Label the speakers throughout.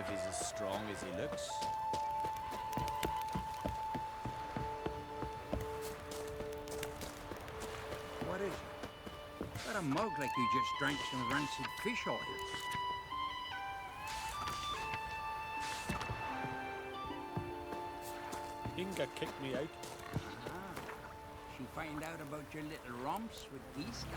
Speaker 1: if he's as strong as he looks.
Speaker 2: What is it? Got a mug like you just drank some rancid fish oil.
Speaker 3: Inga kicked me out.
Speaker 2: Ah, she find out about your little romps with these guys.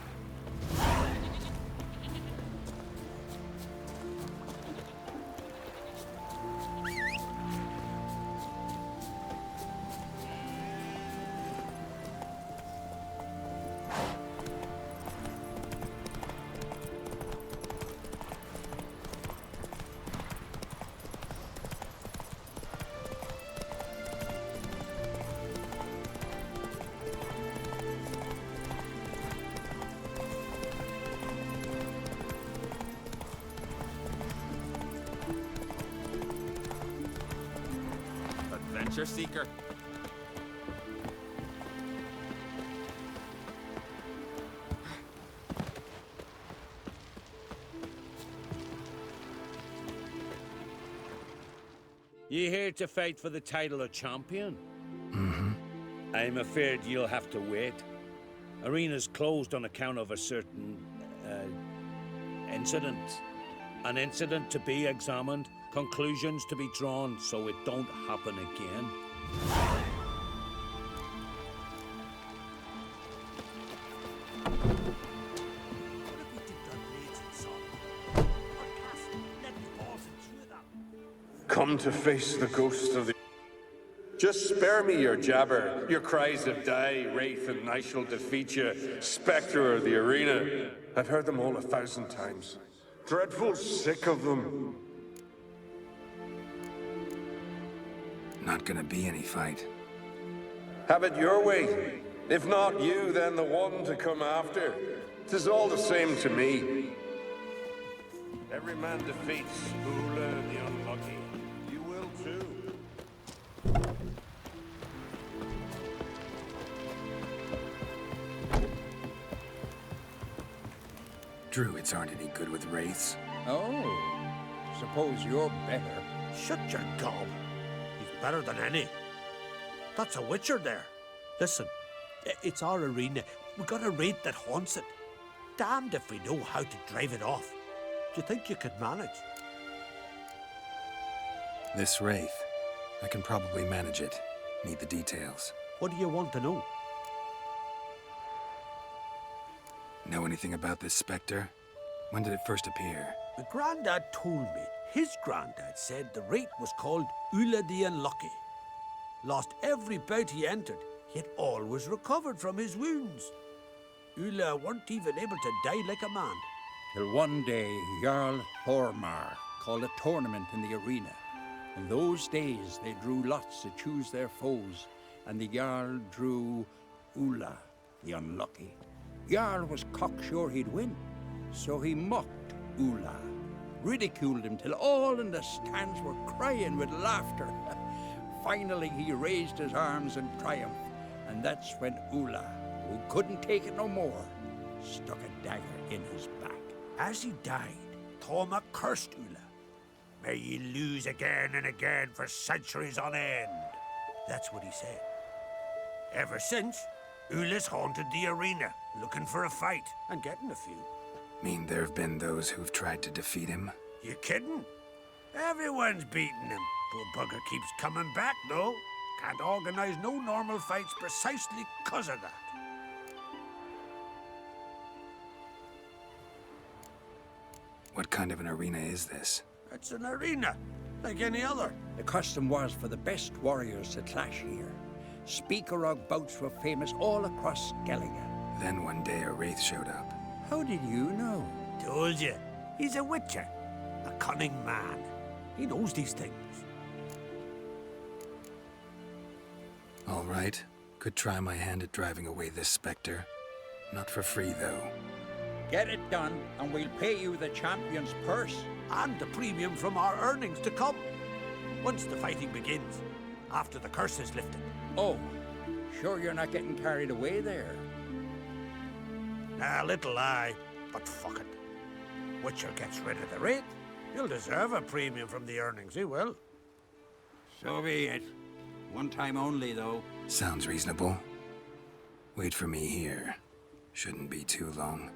Speaker 1: Adventure seeker.
Speaker 4: You here to fight for the title of champion?
Speaker 5: Mm-hmm.
Speaker 4: I'm afraid you'll have to wait. Arena's closed on account of a certain, incident. An incident to be examined, conclusions to be drawn, so it don't happen again.
Speaker 6: Come to face the ghost of the... Just spare me your jabber, your cries of die, wraith, and I shall defeat you, spectre of the arena. I've heard them all 1,000 times. Dreadful sick of them.
Speaker 5: Not gonna be any fight.
Speaker 6: Have it your way. If not you, then the one to come after. 'Tis all the same to me. Every man defeats Ula the Unlucky. You will too.
Speaker 5: Druids aren't any good with wraiths.
Speaker 2: Oh, suppose you're better.
Speaker 3: Shut your gob. He's better than any. That's a witcher there. Listen, it's our arena. We got a wraith that haunts it. Damned if we know how to drive it off. Do you think you could manage?
Speaker 5: This wraith, I can probably manage it. Need the details.
Speaker 3: What do you want to know?
Speaker 5: Know anything about this specter? When did it first appear?
Speaker 3: The Grandad told me his granddad said the wraith was called Ula the Unlucky. Lost every bout he entered, yet always recovered from his wounds. Ula weren't even able to die like a man.
Speaker 2: Till one day, Jarl Thormar called a tournament in the arena. In those days, they drew lots to choose their foes, and the Jarl drew Ula, the Unlucky. Jarl was cocksure he'd win, so he mocked Ula, ridiculed him till all in the stands were crying with laughter. Finally, he raised his arms in triumph, and that's when Ula, who couldn't take it no more, stuck a dagger in his back.
Speaker 3: As he died, Thorma cursed Ula. May ye lose again and again for centuries on end. That's what he said. Ever since, Ula's haunted the arena, looking for a fight, and getting a few.
Speaker 5: Mean there have been those who've tried to defeat him?
Speaker 3: You kidding? Everyone's beating him. Poor bugger keeps coming back, though. Can't organize no normal fights precisely 'cause of that.
Speaker 5: What kind of an arena is this?
Speaker 3: It's an arena, like any other.
Speaker 2: The custom was for the best warriors to clash here. Speakerog bouts were famous all across Skellige.
Speaker 5: Then one day a wraith showed up.
Speaker 2: How did you know?
Speaker 3: Told you, he's a witcher. A cunning man. He knows these things.
Speaker 5: All right. Could try my hand at driving away this specter. Not for free, though.
Speaker 2: Get it done, and we'll pay you the champion's purse.
Speaker 3: And the premium from our earnings to come. Once the fighting begins, after the curse is lifted.
Speaker 2: Oh, sure you're not getting carried away there?
Speaker 3: A little lie, but fuck it. Witcher gets rid of the wraith, He'll deserve a premium from the earnings, he will.
Speaker 2: So be it. One time only, though.
Speaker 5: Sounds reasonable. Wait for me here. Shouldn't be too long.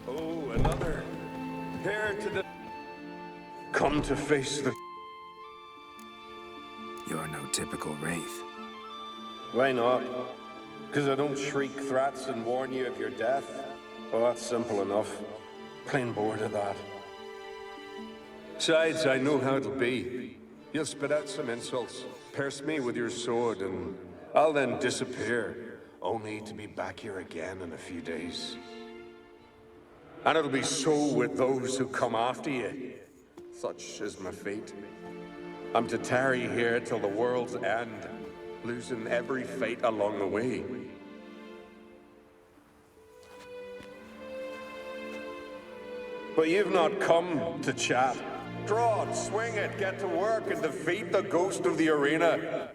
Speaker 6: Oh, another. Here to the... Come to face the...
Speaker 5: You're no typical wraith.
Speaker 6: Why not? Because I don't shriek threats and warn you of your death? Well, that's simple enough. Plain bored of that. Besides, I know how it'll be. You'll spit out some insults, pierce me with your sword, and I'll then disappear, only to be back here again in a few days. And it'll be so with those who come after you. Such is my fate. I'm to tarry here till the world's end, losing every fate along the way. But you've not come to chat. Draw it, swing it, get to work, and defeat the ghost of the arena.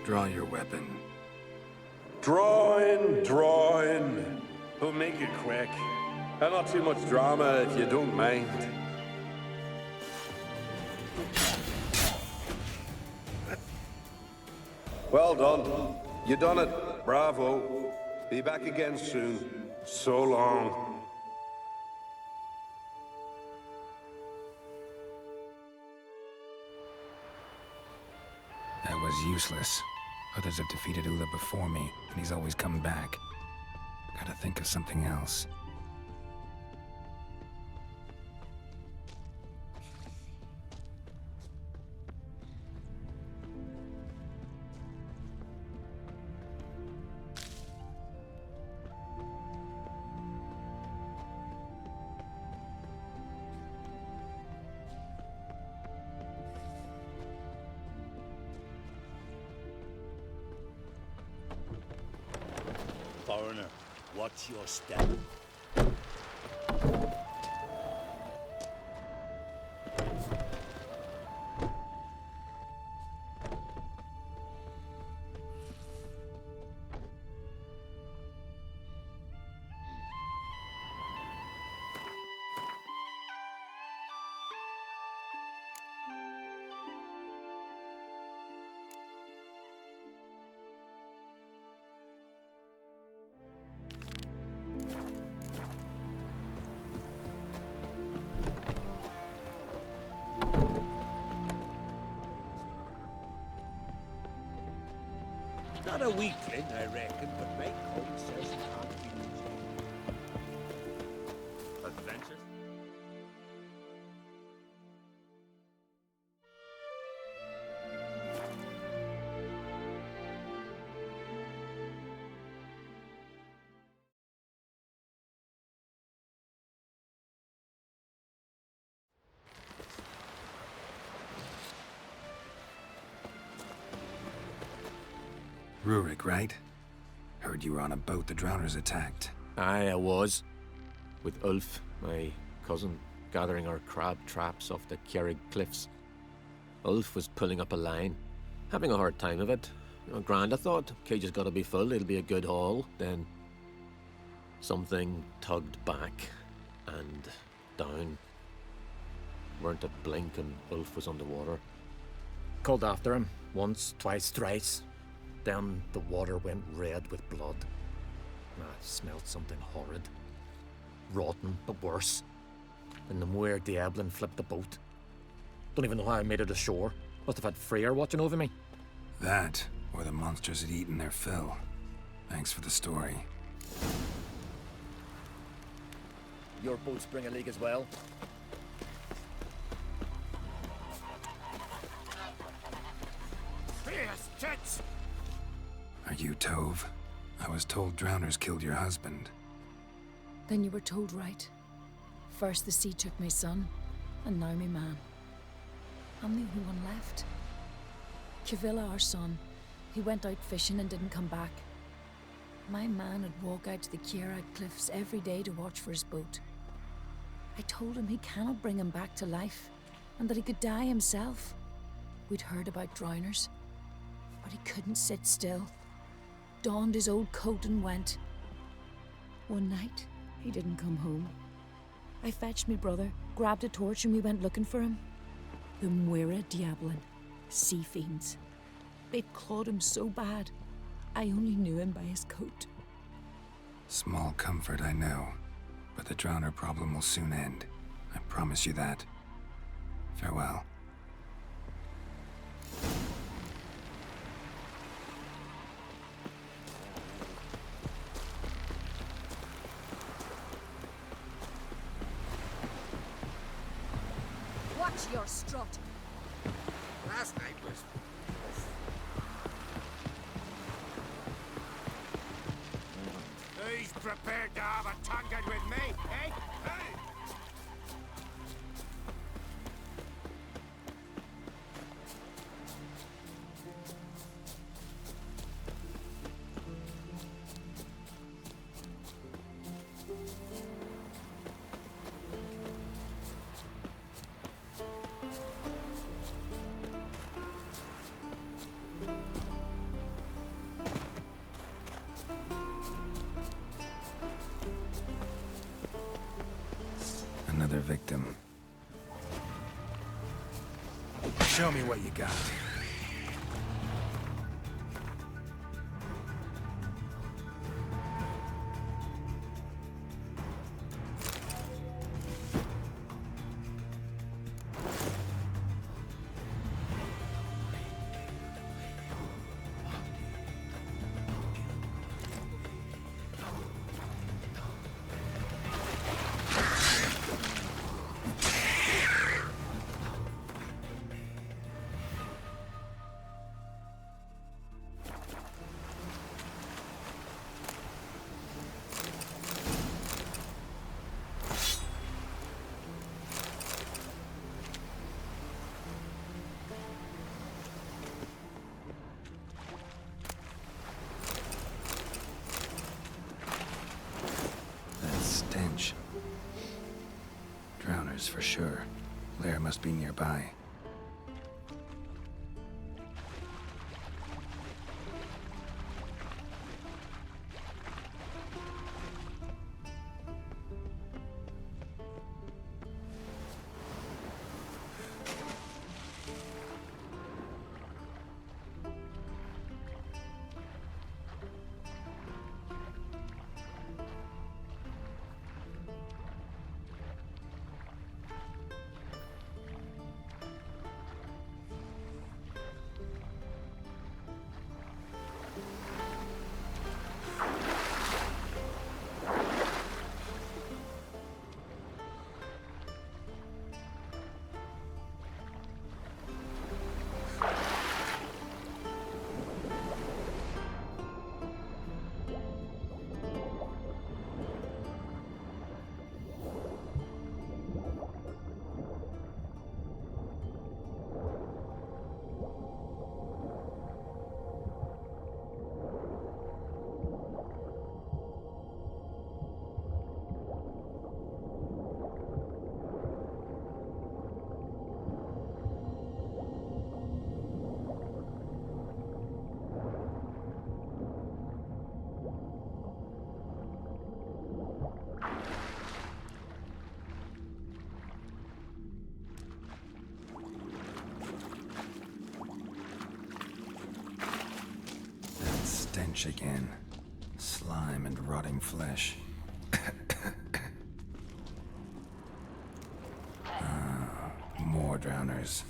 Speaker 5: Draw your weapon.
Speaker 6: Drawing. But make it quick. And not too much drama if you don't mind. Well done. You done it. Bravo. Be back again soon. So long.
Speaker 5: That was useless. Others have defeated Ula before me, and he's always come back. Gotta think of something else.
Speaker 4: Foreigner, watch your step.
Speaker 3: Not a weakling, I reckon, but my code says he can't be used.
Speaker 1: Adventures?
Speaker 5: Rurik, right? Heard you were on a boat the drowners attacked.
Speaker 7: Aye, I was. With Ulf, my cousin, gathering our crab traps off the Kjerrig cliffs. Ulf was pulling up a line, having a hard time of it. Grand, I thought. Cage has got to be full, it'll be a good haul. Then something tugged back and down. Weren't a blink and Ulf was underwater. Called after him, once, twice, thrice. Then the water went red with blood. I smelled something horrid. Rotten, but worse. And the Muir Diablin flipped the boat. Don't even know how I made it ashore. Must have had Freyr watching over me.
Speaker 5: That, or the monsters had eaten their fill. Thanks for the story.
Speaker 7: Your boats bring a leak as well?
Speaker 3: Fierce tits!
Speaker 5: Are you Tove? I was told drowners killed your husband.
Speaker 8: Then you were told right. First the sea took my son, and now my man. I'm the only one left. Kavilla, our son, he went out fishing and didn't come back. My man would walk out to the Kjerrig cliffs every day to watch for his boat. I told him he cannot bring him back to life, and that he could die himself. We'd heard about drowners, but he couldn't sit still. Donned his old coat and went. One night, he didn't come home. I fetched me brother, grabbed a torch, and we went looking for him. The Muira Diablin, sea fiends. They'd clawed him so bad, I only knew him by his coat.
Speaker 5: Small comfort, I know. But the drowner problem will soon end. I promise you that. Farewell.
Speaker 8: Watch your strut.
Speaker 3: Last night was... Who's prepared to have a tongue-in with me, eh? Hey!
Speaker 5: Another victim. Show me what you got. Stench. Drowners for sure. Lair must be nearby. Stench again. Slime and rotting flesh. More drowners.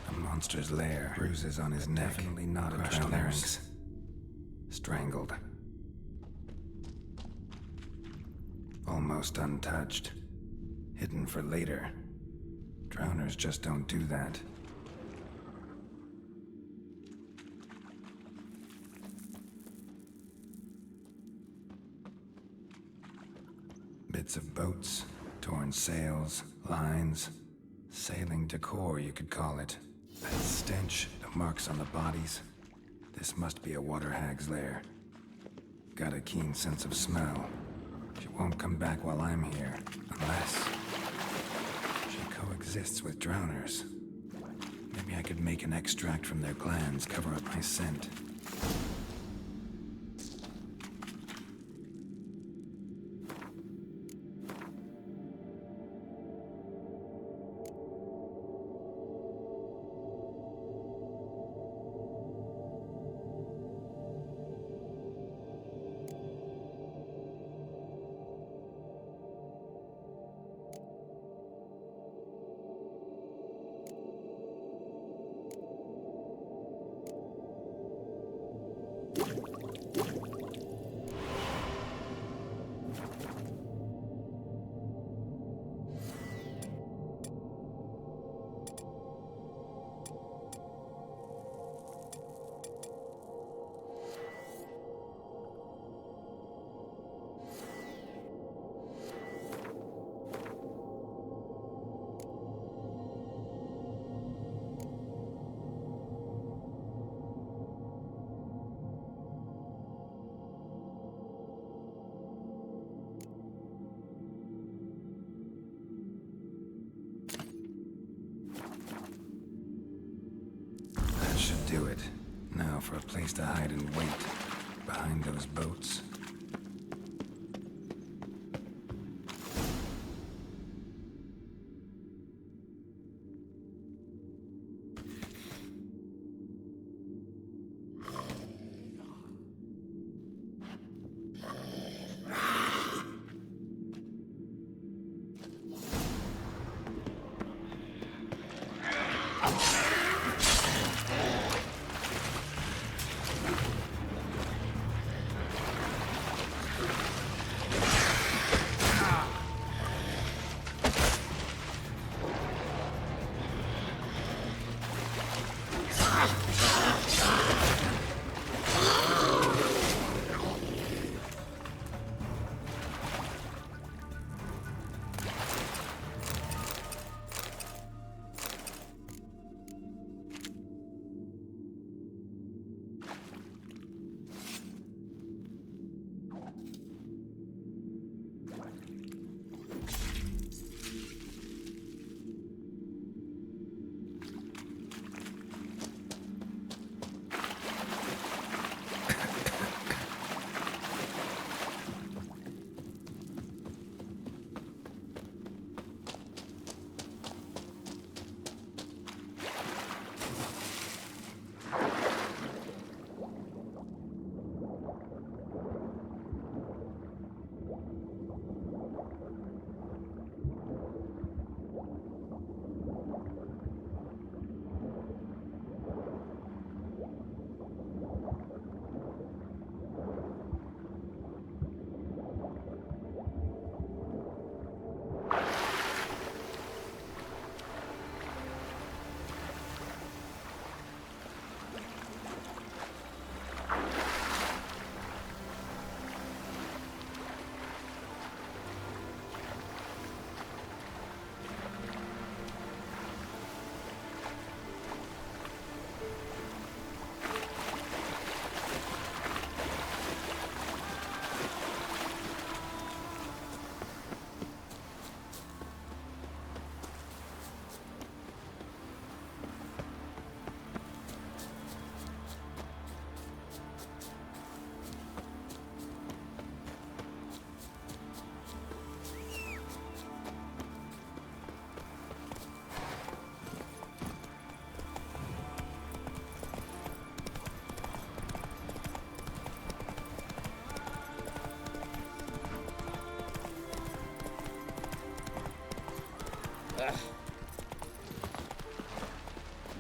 Speaker 5: A monster's lair. Bruises on his neck. Definitely not a drowner. Strangled. Almost untouched. Hidden for later. Drowners just don't do that. Bits of boats, torn sails, lines, sailing decor, you could call it. That stench, the marks on the bodies. This must be a water hag's lair. Got a keen sense of smell. She won't come back while I'm here, unless she coexists with drowners. Maybe I could make an extract from their glands cover up my scent. Should do it. Now for a place to hide and wait. Behind those boats.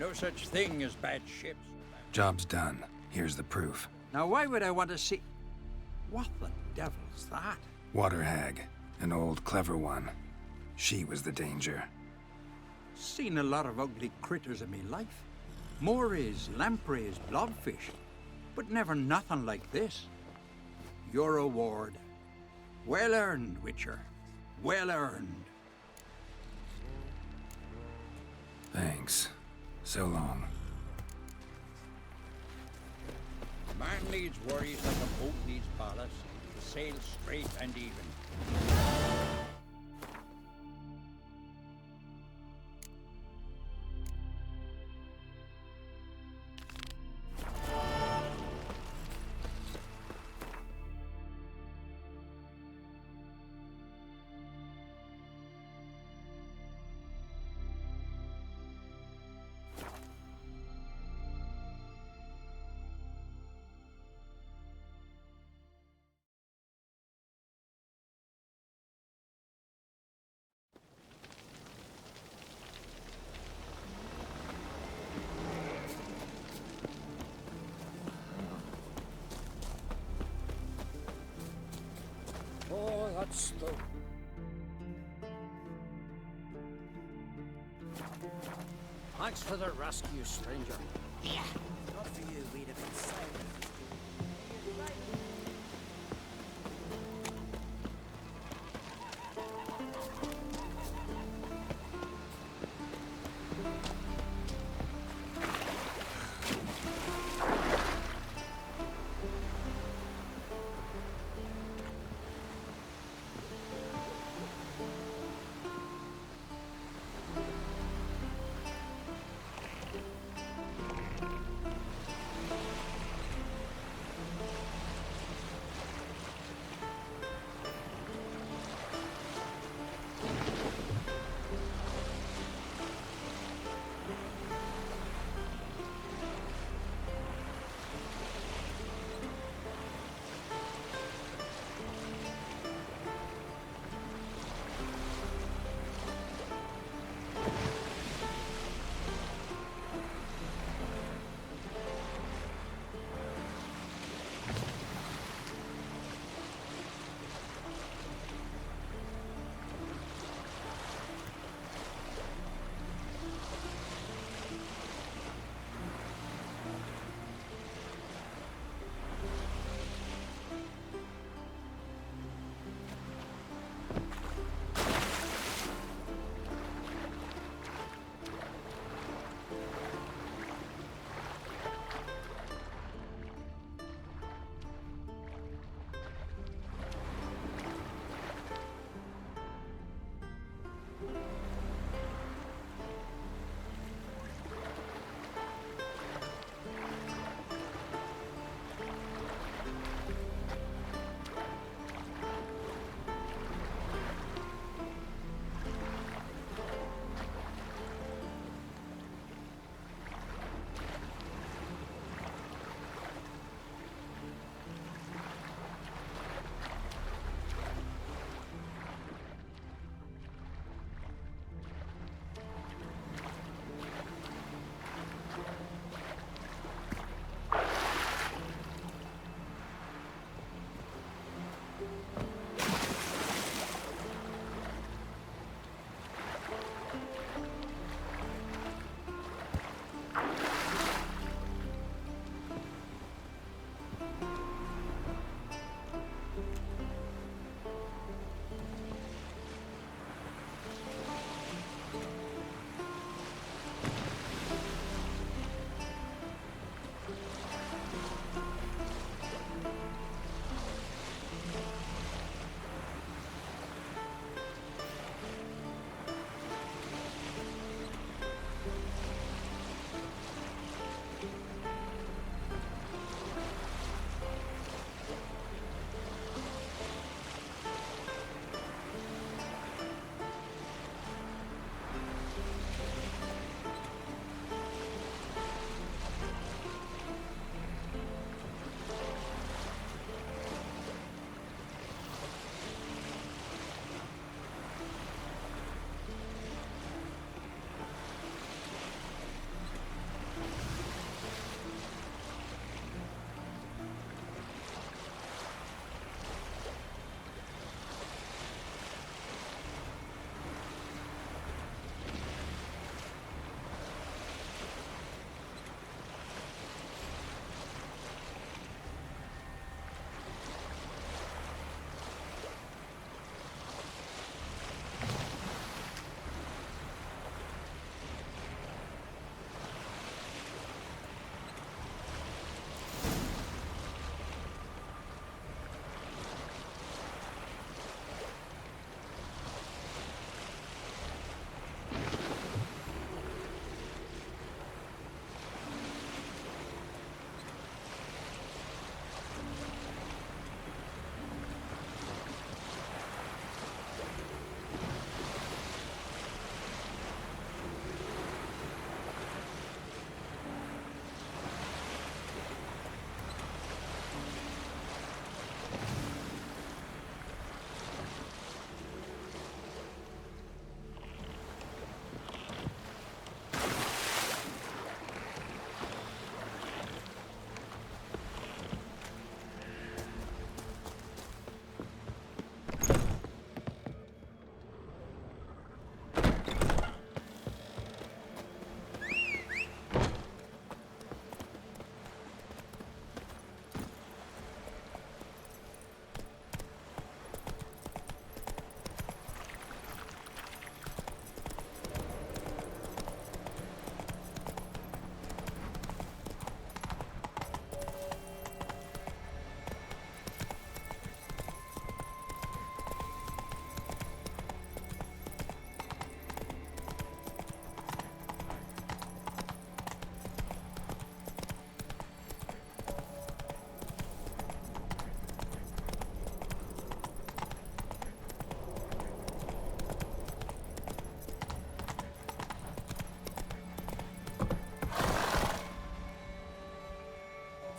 Speaker 2: No such thing as bad ships.
Speaker 5: Job's done. Here's the proof.
Speaker 2: Now, why would I want to see... What the devil's that?
Speaker 5: Water hag. An old, clever one. She was the danger.
Speaker 2: Seen a lot of ugly critters in me life. Morays, lampreys, blobfish. But never nothing like this. Your reward. Well earned, Witcher. Well earned.
Speaker 5: Thanks. So long.
Speaker 2: needs worries like a boat needs ballast. To sail straight and even.
Speaker 9: Oh, that's the... Thanks for the rescue, stranger.
Speaker 10: Yeah, not for you, we'd have been silent.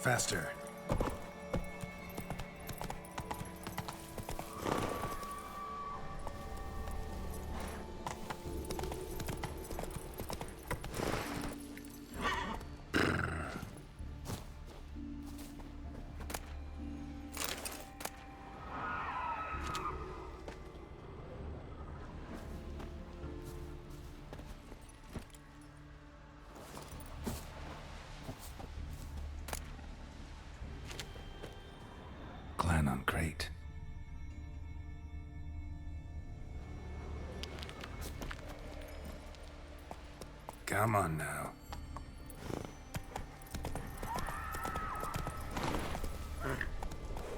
Speaker 5: Faster. Clan on crate. Come on now.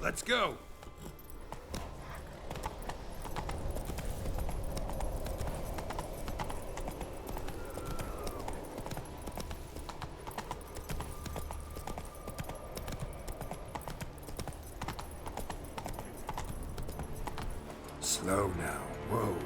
Speaker 3: Let's go!
Speaker 5: Slow now. Whoa.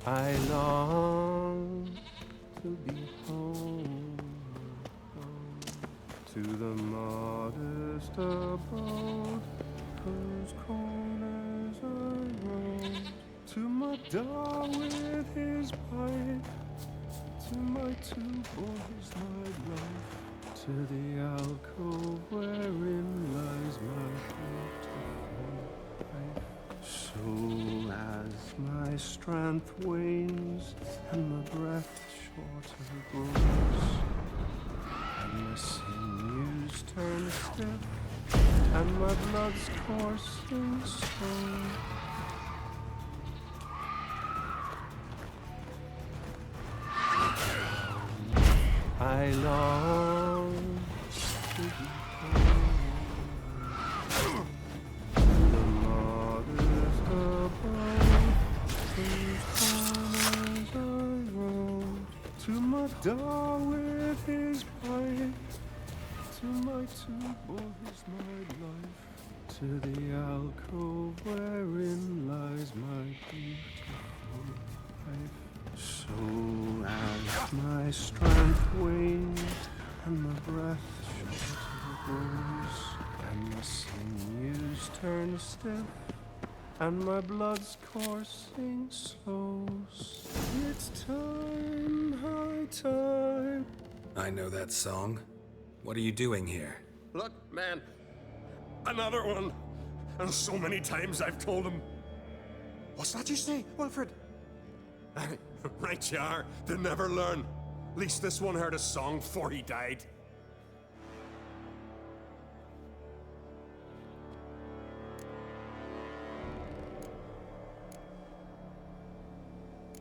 Speaker 6: I long to be home, home to the modest abode whose corners I roam, to my dog with his pipe, to my two boys, my life, to the alcove wherein lies my beautiful wife. So as my strength wanes and my breath shorter grows, and my sinews turn stiff, and my blood's coursing slow, I long to be home. To my dog with his pipe, to my two boys, my life, to the alcove wherein lies my beautiful wife. So as my strength wanes and my breath shorter grows, and my sinews turn stiff, and my blood's coursing slows. It's time, high time.
Speaker 5: I know that song. What are you doing here?
Speaker 3: Look, man. Another one. And so many times I've told him. What's that you say, Wilfred? Right you are. They never learn. At least this one heard a song before he died.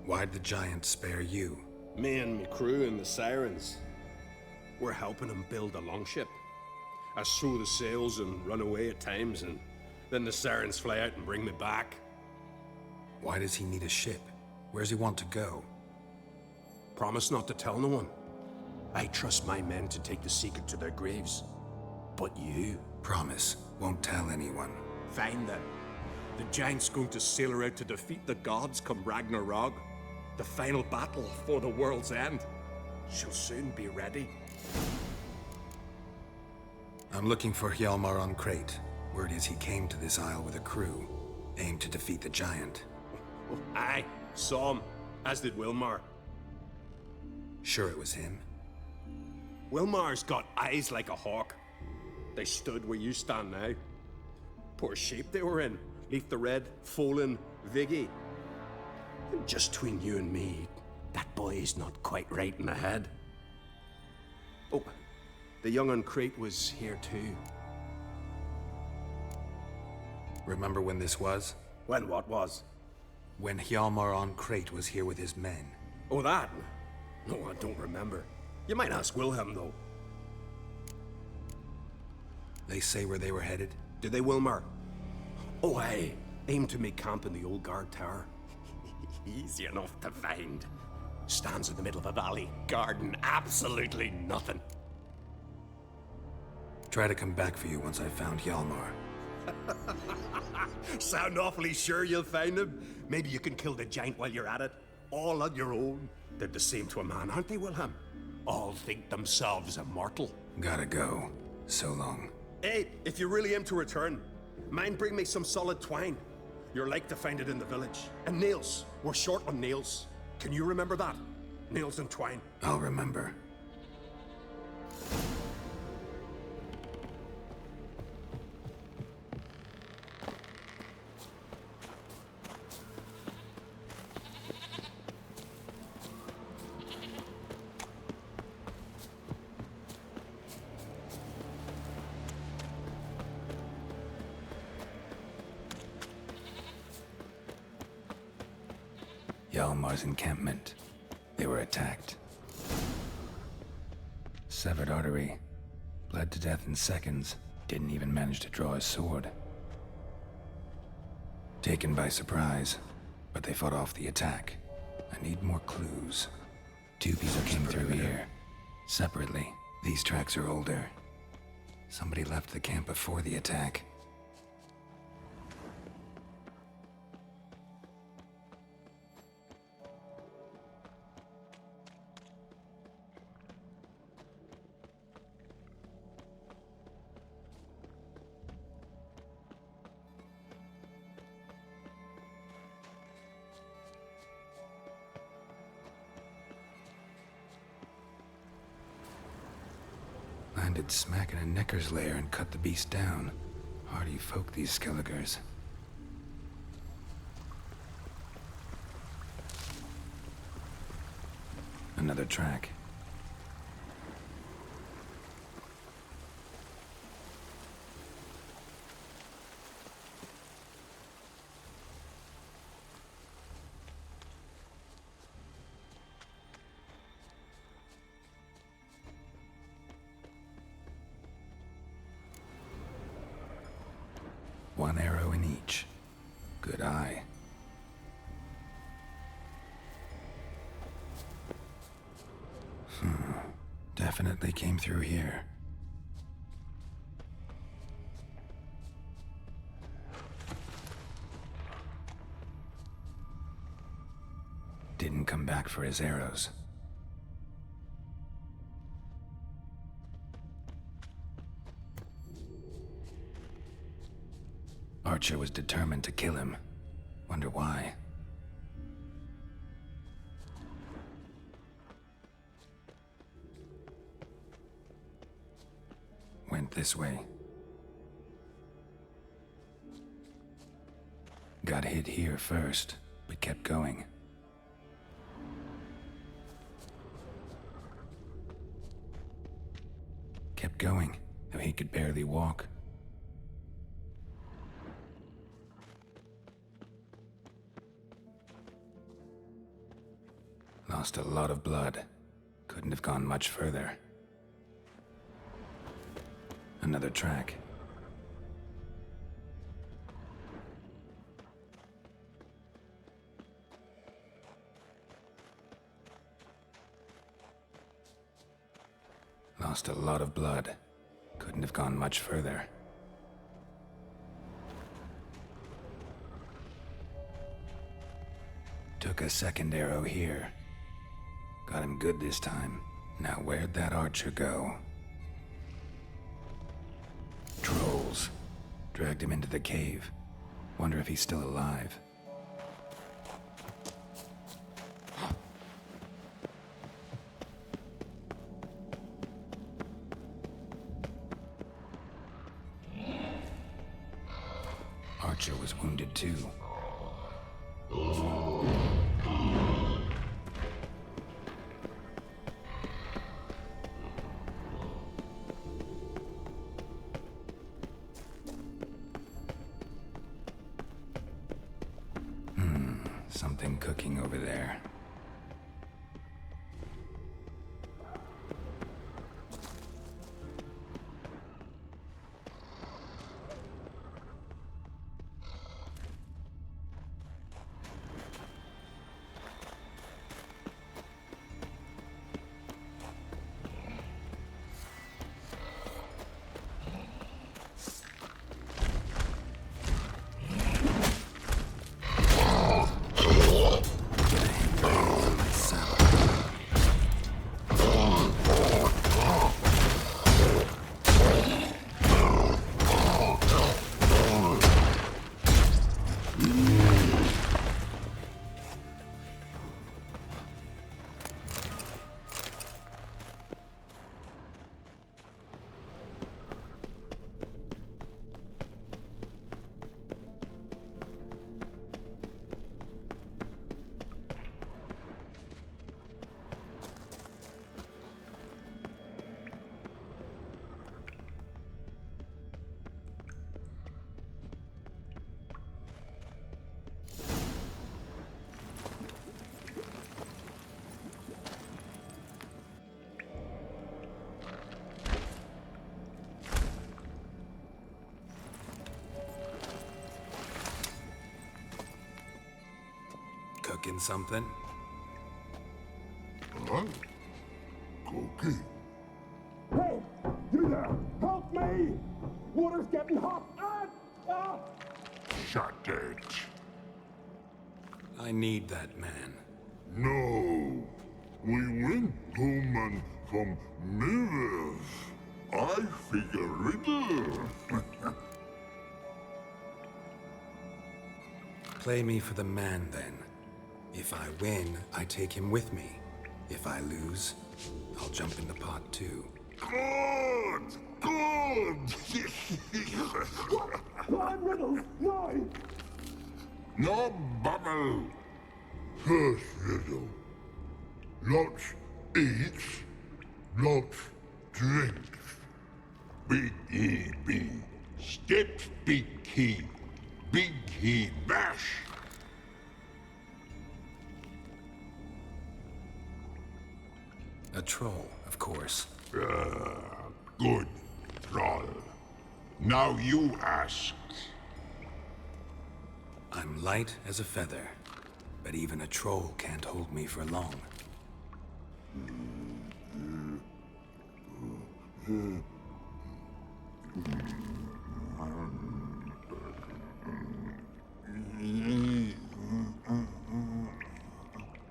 Speaker 5: Why'd the giant spare you?
Speaker 3: Me and me crew and the Sirens. We're helping him build a longship. I sew the sails and run away at times, and then the Sirens fly out and bring me back.
Speaker 5: Why does he need a ship? Where's he want to go?
Speaker 3: Promise not to tell no one. I trust my men to take the secret to their graves. But you?
Speaker 5: Promise, won't tell anyone.
Speaker 11: Find them. The giant's going to sail her out to defeat the gods come Ragnarok. The final battle for the world's end. She'll soon be ready.
Speaker 5: I'm looking for Hjalmar on Crate. Word is he came to this isle with a crew, aimed to defeat the giant.
Speaker 11: Aye, saw him, as did Wilmar.
Speaker 5: Sure it was him?
Speaker 11: Wilmar's got eyes like a hawk. They stood where you stand now. Poor shape they were in. Leaf the Red, Folin, Viggy. And just between you and me, that boy's not quite right in the head. Oh, the young on Crate was here too.
Speaker 5: Remember when this was?
Speaker 11: When what was?
Speaker 5: When Hjalmar on Crate was here with his men.
Speaker 11: Oh, that? No, I don't remember. You might ask Wilhelm, though.
Speaker 5: They say where they were headed?
Speaker 11: Did they, Wilmar? Oh, aye. Aim to make camp in the old guard tower. Easy enough to find. Stands in the middle of a valley, guarding absolutely nothing.
Speaker 5: Try to come back for you once I've found Hjalmar.
Speaker 11: Sound awfully sure you'll find him? Maybe you can kill the giant while you're at it. All on your own. They're the same to a man, aren't they, Wilhelm? All think themselves immortal.
Speaker 5: Gotta go. So long.
Speaker 11: Hey, if you really aim to return, mind bring me some solid twine. You're like to find it in the village. And nails. We're short on nails. Can you remember that? Nails and twine.
Speaker 5: I'll remember. Hjalmar's encampment. They were attacked. Severed artery. Bled to death in seconds. Didn't even manage to draw his sword. Taken by surprise, but they fought off the attack. I need more clues. Two people came through here. Separately. These tracks are older. Somebody left the camp before the attack. Landed smack in a necker's lair and cut the beast down. Hardy folk, these Skelligers. Another track. One arrow in each. Good eye. Definitely came through here. Didn't come back for his arrows. Archer was determined to kill him. Wonder why. Went this way. Got hit here first, but kept going. Kept going, though he could barely walk. Lost a lot of blood. Couldn't have gone much further. Another track. Lost a lot of blood. Couldn't have gone much further. took a second arrow here. Got him good this time. Now where'd that archer go? Trolls. Dragged him into the cave. Wonder if he's still alive. Archer was wounded too. Something cooking over there. Cooking something?
Speaker 12: Huh? Cookie?
Speaker 13: Hey! You there! Help me! Water's getting hot!
Speaker 12: Shut it.
Speaker 5: I need that man.
Speaker 12: No. We went home and from mirrors. I figure riddle.
Speaker 5: Play me for the man, then. If I win, I take him with me. If I lose, I'll jump in the pot too.
Speaker 12: Good! Good!
Speaker 13: Climb riddles! No!
Speaker 12: No bubble! First riddle. Lots eats, lots drinks. Big he be. Steps big he bash.
Speaker 5: A troll, of course.
Speaker 12: Good, troll. Now you ask.
Speaker 5: I'm light as a feather, but even a troll can't hold me for long.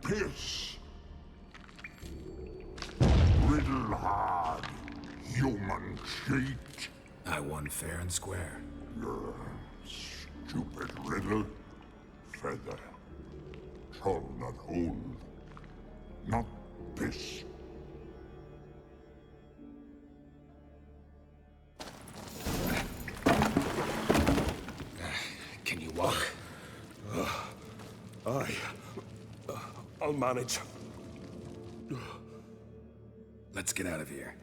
Speaker 12: Piss. Riddle hard, human cheat.
Speaker 5: I won fair and square.
Speaker 12: Stupid riddle. Feather. Troll not hold. Not piss.
Speaker 5: Can you walk?
Speaker 11: I'll manage.
Speaker 5: Let's get out of here.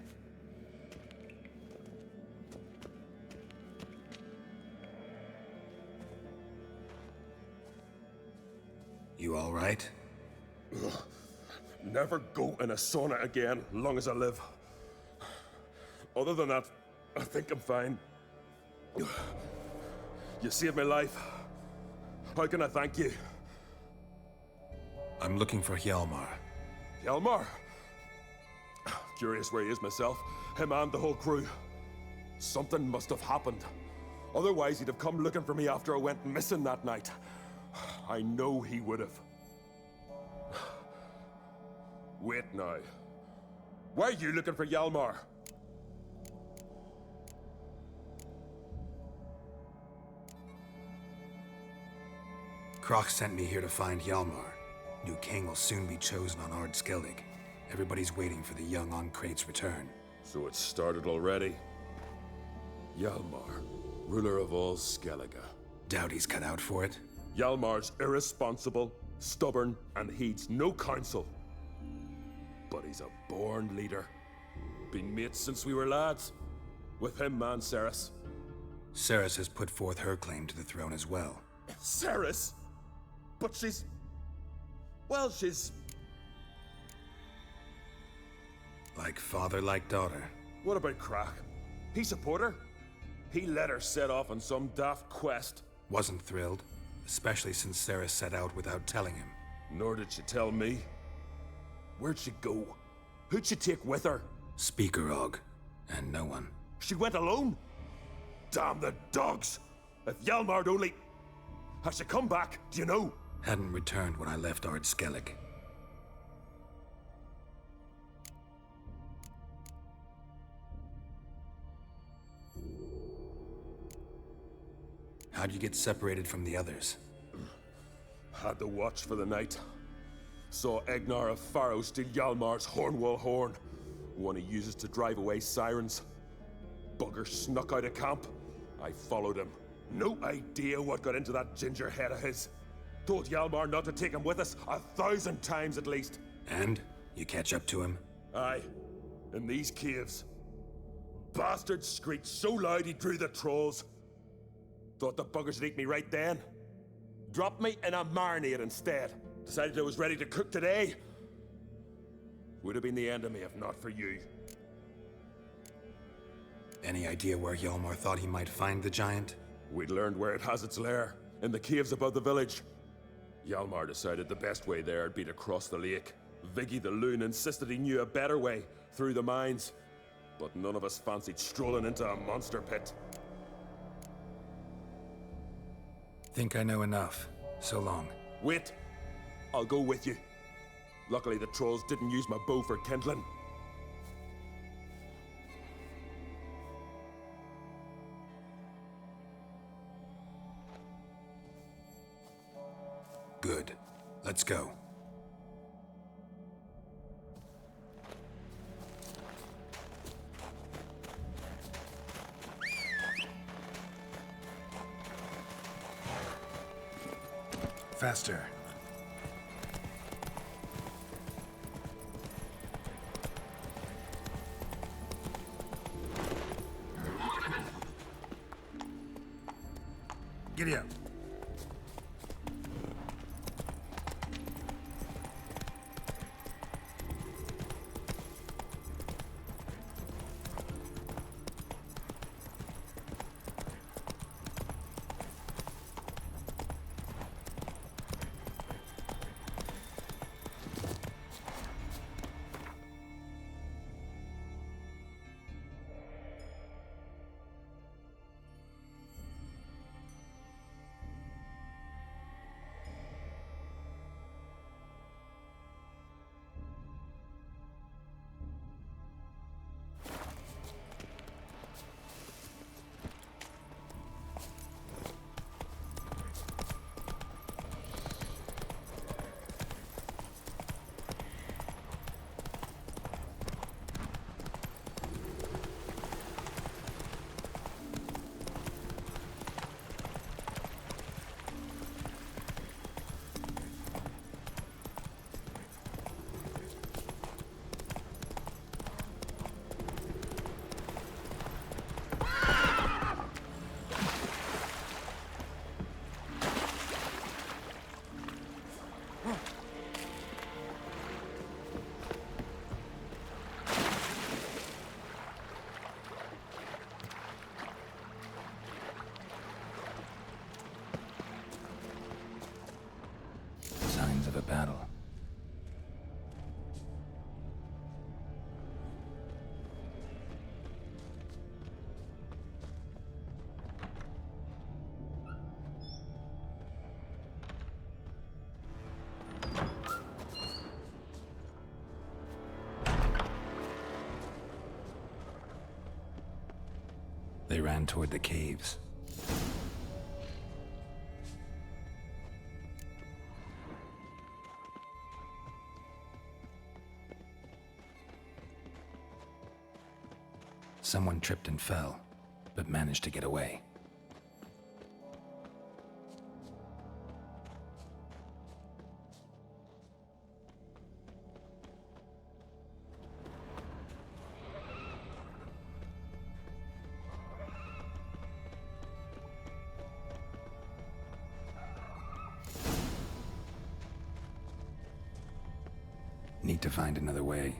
Speaker 5: You all right?
Speaker 11: Never go in a sauna again, long as I live. Other than that, I think I'm fine. You saved my life. How can I thank you?
Speaker 5: I'm looking for Hjalmar.
Speaker 11: Hjalmar? Curious where he is myself. Him and the whole crew. Something must have happened. Otherwise, he'd have come looking for me after I went missing that night. I know he would have.
Speaker 6: Wait now. Why are you looking for Hjalmar?
Speaker 5: Croc sent me here to find Hjalmar. New king will soon be chosen on Ard Skellig. Everybody's waiting for the young Ancrate's return.
Speaker 6: So it's started already. Hjalmar, ruler of all Skellige.
Speaker 5: Doubt he's cut out for it.
Speaker 6: Hjalmar's irresponsible, stubborn, and heeds no counsel. But he's a born leader. Been mates since we were lads. With him, man, Cerys.
Speaker 5: Cerys has put forth her claim to the throne as well.
Speaker 6: Cerys? But she's... well, she's...
Speaker 5: Like father, like daughter.
Speaker 6: What about Crack? He support her? He let her set off on some daft quest.
Speaker 5: Wasn't thrilled, especially since Cerys set out without telling him.
Speaker 6: Nor did she tell me. Where'd she go? Who'd she take with her?
Speaker 5: Speaker Og, and no one.
Speaker 6: She went alone? Damn the dogs! If Hjalmar'd only... Has she come back? Do you know?
Speaker 5: Hadn't returned when I left Ard Skellig. How'd you get separated from the others?
Speaker 6: Had the watch for the night. Saw Egnar of Pharaoh steal Hjalmar's Hornwall horn, one he uses to drive away sirens. Bugger snuck out of camp. I followed him. No idea what got into that ginger head of his. Told Hjalmar not to take him with us 1,000 times at least.
Speaker 5: And? You catch up to him?
Speaker 6: Aye. In these caves. Bastard screeched so loud he drew the trolls. Thought the buggers would eat me right then. Dropped me in a marinade instead. Decided I was ready to cook today. Would have been the end of me if not for you.
Speaker 5: Any idea where Hjalmar thought he might find the giant?
Speaker 6: We'd learned where it has its lair, in the caves above the village. Hjalmar decided the best way there would be to cross the lake. Viggy the loon insisted he knew a better way, through the mines. But none of us fancied strolling into a monster pit.
Speaker 5: Think I know enough. So long.
Speaker 6: Wait. I'll go with you. Luckily the trolls didn't use my bow for kindling.
Speaker 5: Good. Let's go. Faster. Giddy up. Signs of a battle. They ran toward the caves. Someone tripped and fell, but managed to get away. Need to find another way.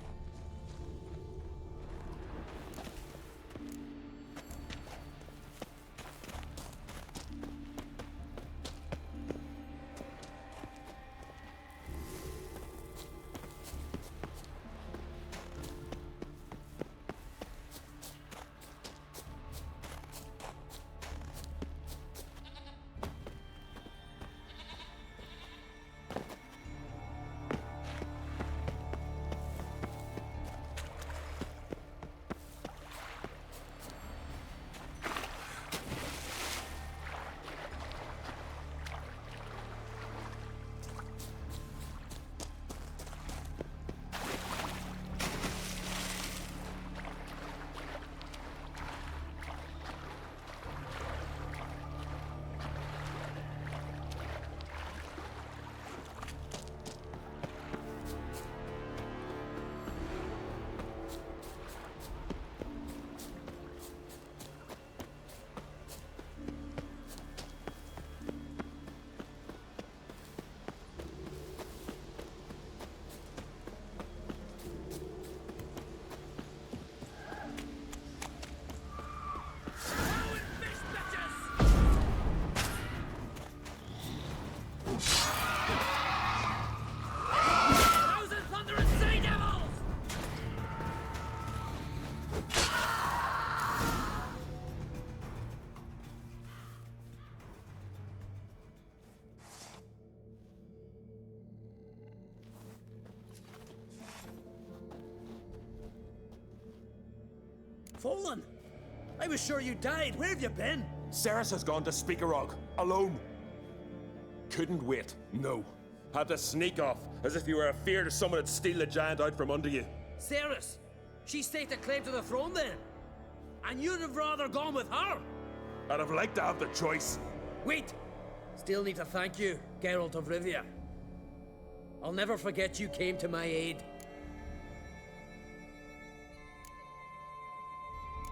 Speaker 9: Fallen! I was sure you died. Where have you been?
Speaker 11: Ceres has gone to Speakerog, alone. Couldn't wait, no. Had to sneak off, as if you were afeard of someone would steal the giant out from under you.
Speaker 9: Ceres! She staked a claim to the throne then? And you'd have rather gone with her?
Speaker 11: I'd have liked to have the choice.
Speaker 9: Wait! Still need to thank you, Geralt of Rivia. I'll never forget you came to my aid.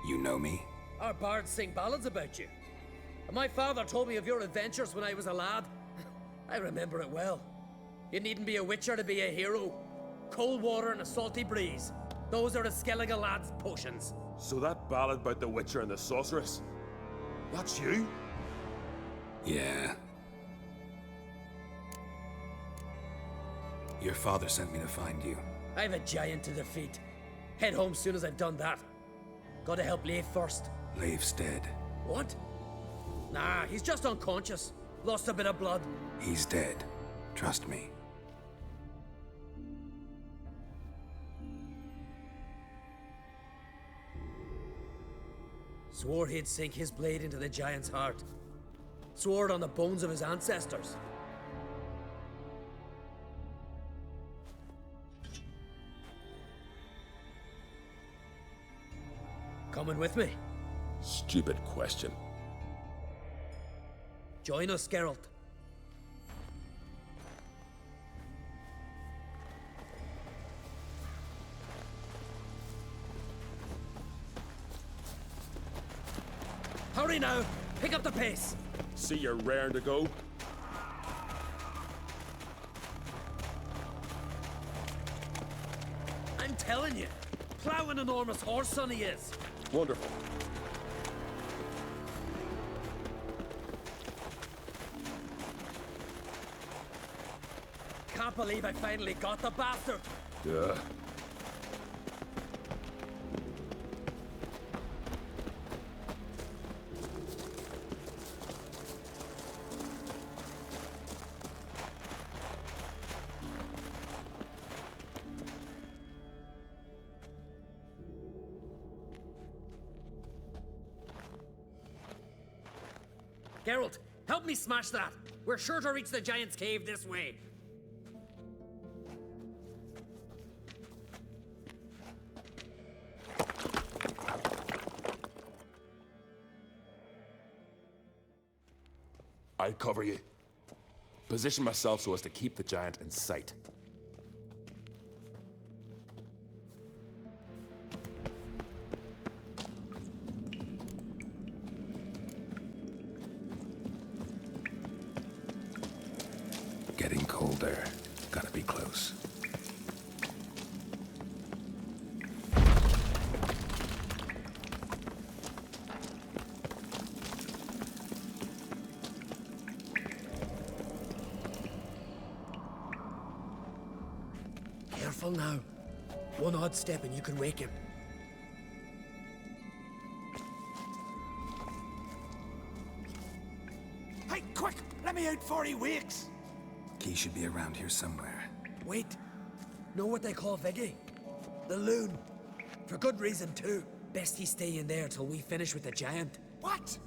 Speaker 5: You know me?
Speaker 9: Our bards sing ballads about you. And my father told me of your adventures when I was a lad. I remember it well. You needn't be a witcher to be a hero. Cold water and a salty breeze. Those are a Skellige lad's potions.
Speaker 11: So that ballad about the Witcher and the Sorceress, that's you?
Speaker 5: Yeah. Your father sent me to find you.
Speaker 9: I've a giant to defeat. Head home soon as I've done that. Gotta help Leif first.
Speaker 5: Leif's dead.
Speaker 9: What? Nah, he's just unconscious. Lost a bit of blood.
Speaker 5: He's dead. Trust me.
Speaker 9: Swore he'd sink his blade into the giant's heart. Swore it on the bones of his ancestors. Coming with me?
Speaker 11: Stupid question.
Speaker 9: Join us, Geralt. Hurry now! Pick up the pace!
Speaker 11: See you're raring to go.
Speaker 9: I'm telling you, plow an enormous horse, son he is.
Speaker 11: Wonderful.
Speaker 9: Can't believe I finally got the bastard.
Speaker 11: Yeah.
Speaker 9: Geralt, help me smash that. We're sure to reach the giant's cave this way.
Speaker 14: I'll cover you. Position myself so as to keep the giant in sight.
Speaker 5: Getting colder. Gotta be close.
Speaker 9: Careful now. One odd step and you can wake him.
Speaker 3: Hey, quick! Let me out before he wakes!
Speaker 5: Key should be around here somewhere.
Speaker 9: Wait. Know what they call Viggy? The loon. For good reason, too. Best he stay in there till we finish with the giant.
Speaker 3: What?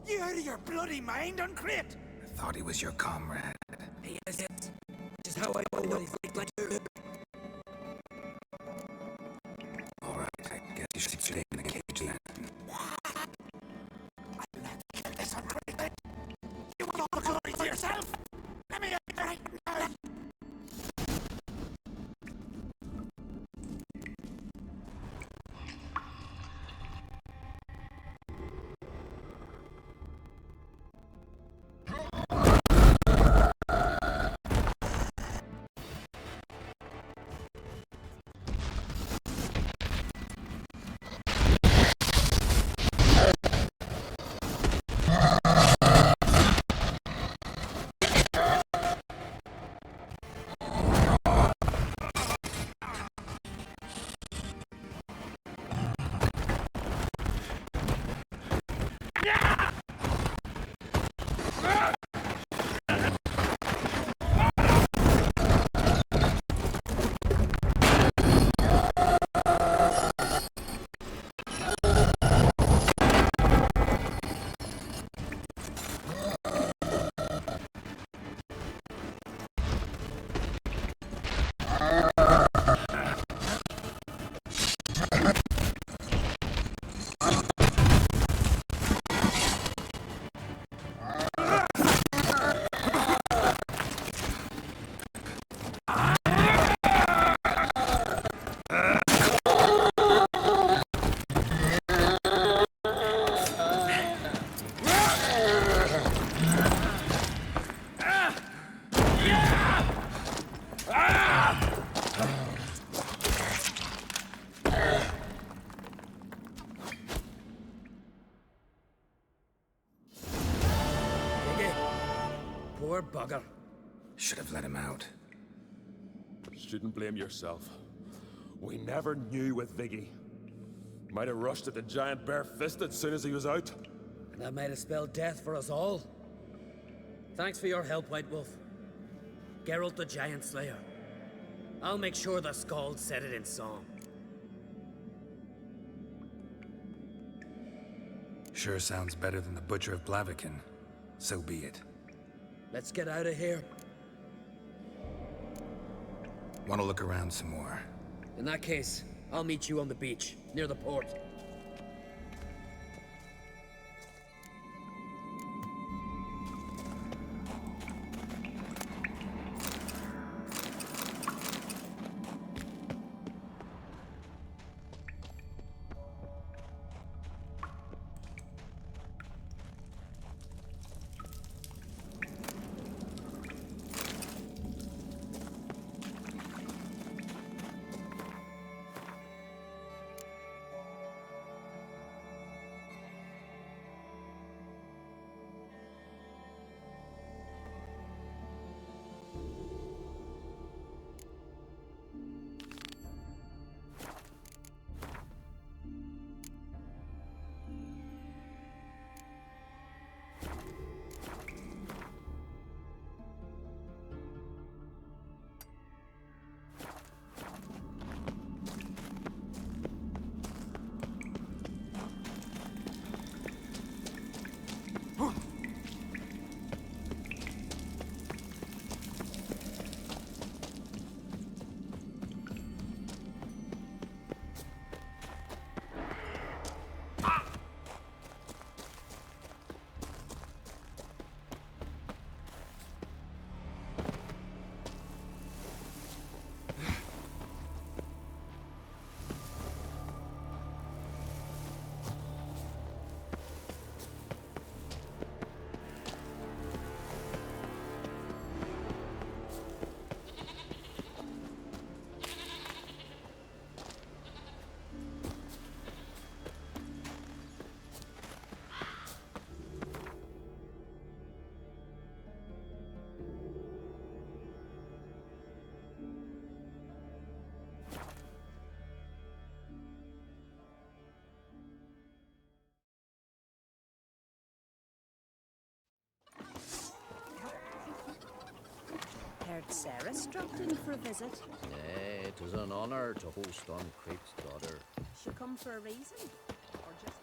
Speaker 3: You out of your bloody mind, Uncrate?
Speaker 5: I thought he was your comrade.
Speaker 9: He is it. Just how I know what he's like to.
Speaker 5: Alright, I guess you should stay in the cage then.
Speaker 3: This Uncrate! You want all the glory to yourself? Let me out right now!
Speaker 9: Poor bugger.
Speaker 5: Should have let him out.
Speaker 14: Shouldn't blame yourself. We never knew with Viggy. Might have rushed at the giant bare-fisted as soon as he was out.
Speaker 9: And that might have spelled death for us all. Thanks for your help, White Wolf. Geralt the Giant Slayer. I'll make sure the Scald said it in song.
Speaker 5: Sure sounds better than the Butcher of Blaviken. So be it.
Speaker 9: Let's get out of here.
Speaker 5: Want to look around some more?
Speaker 9: In that case, I'll meet you on the beach, near the port.
Speaker 10: Ceres dropped in for a visit.
Speaker 15: Nay, it is an honor to host on Crate's daughter.
Speaker 10: She come for a reason? Or just...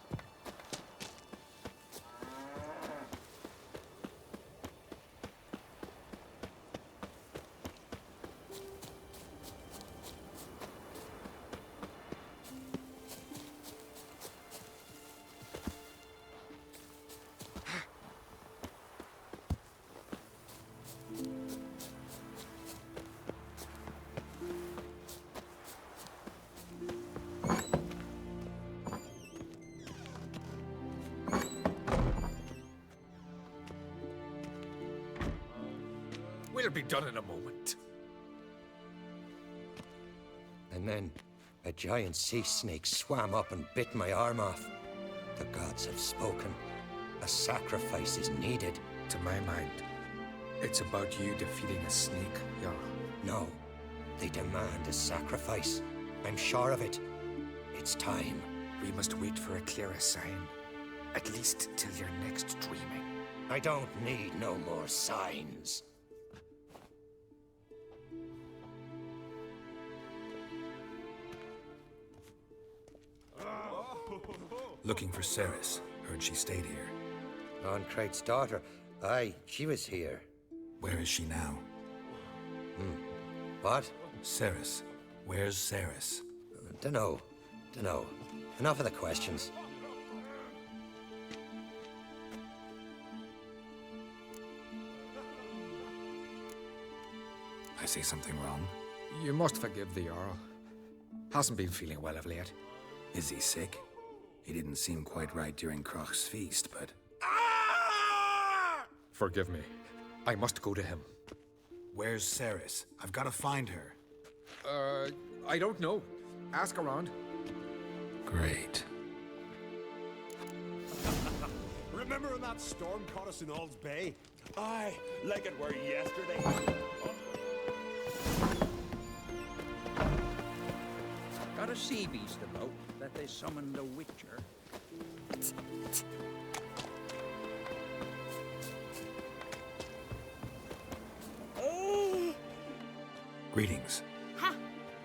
Speaker 16: We'll be done in a moment.
Speaker 17: And then a giant sea snake swam up and bit my arm off. The gods have spoken. A sacrifice is needed.
Speaker 16: To my mind, it's about you defeating a snake, Jarl.
Speaker 17: No, they demand a sacrifice. I'm sure of it. It's time.
Speaker 16: We must wait for a clearer sign. At least till your next dreaming.
Speaker 17: I don't need no more signs.
Speaker 5: Looking for Ceres. Heard she stayed here.
Speaker 17: On Crate's daughter. Aye, she was here.
Speaker 5: Where is she now?
Speaker 17: What?
Speaker 5: Ceres. Where's Ceres?
Speaker 17: Dunno. Enough of the questions.
Speaker 5: I say something wrong?
Speaker 16: You must forgive the Jarl. Hasn't been feeling well of late.
Speaker 5: Is he sick? He didn't seem quite right during Kroch's feast, but...
Speaker 16: Forgive me. I must go to him.
Speaker 5: Where's Ceres? I've got to find her.
Speaker 16: I don't know. Ask around.
Speaker 5: Great.
Speaker 11: Remember when that storm caught us in Ald's Bay? Aye, like it were yesterday.
Speaker 2: Got a sea beast about that they summoned a witcher.
Speaker 5: Greetings.
Speaker 10: Ha!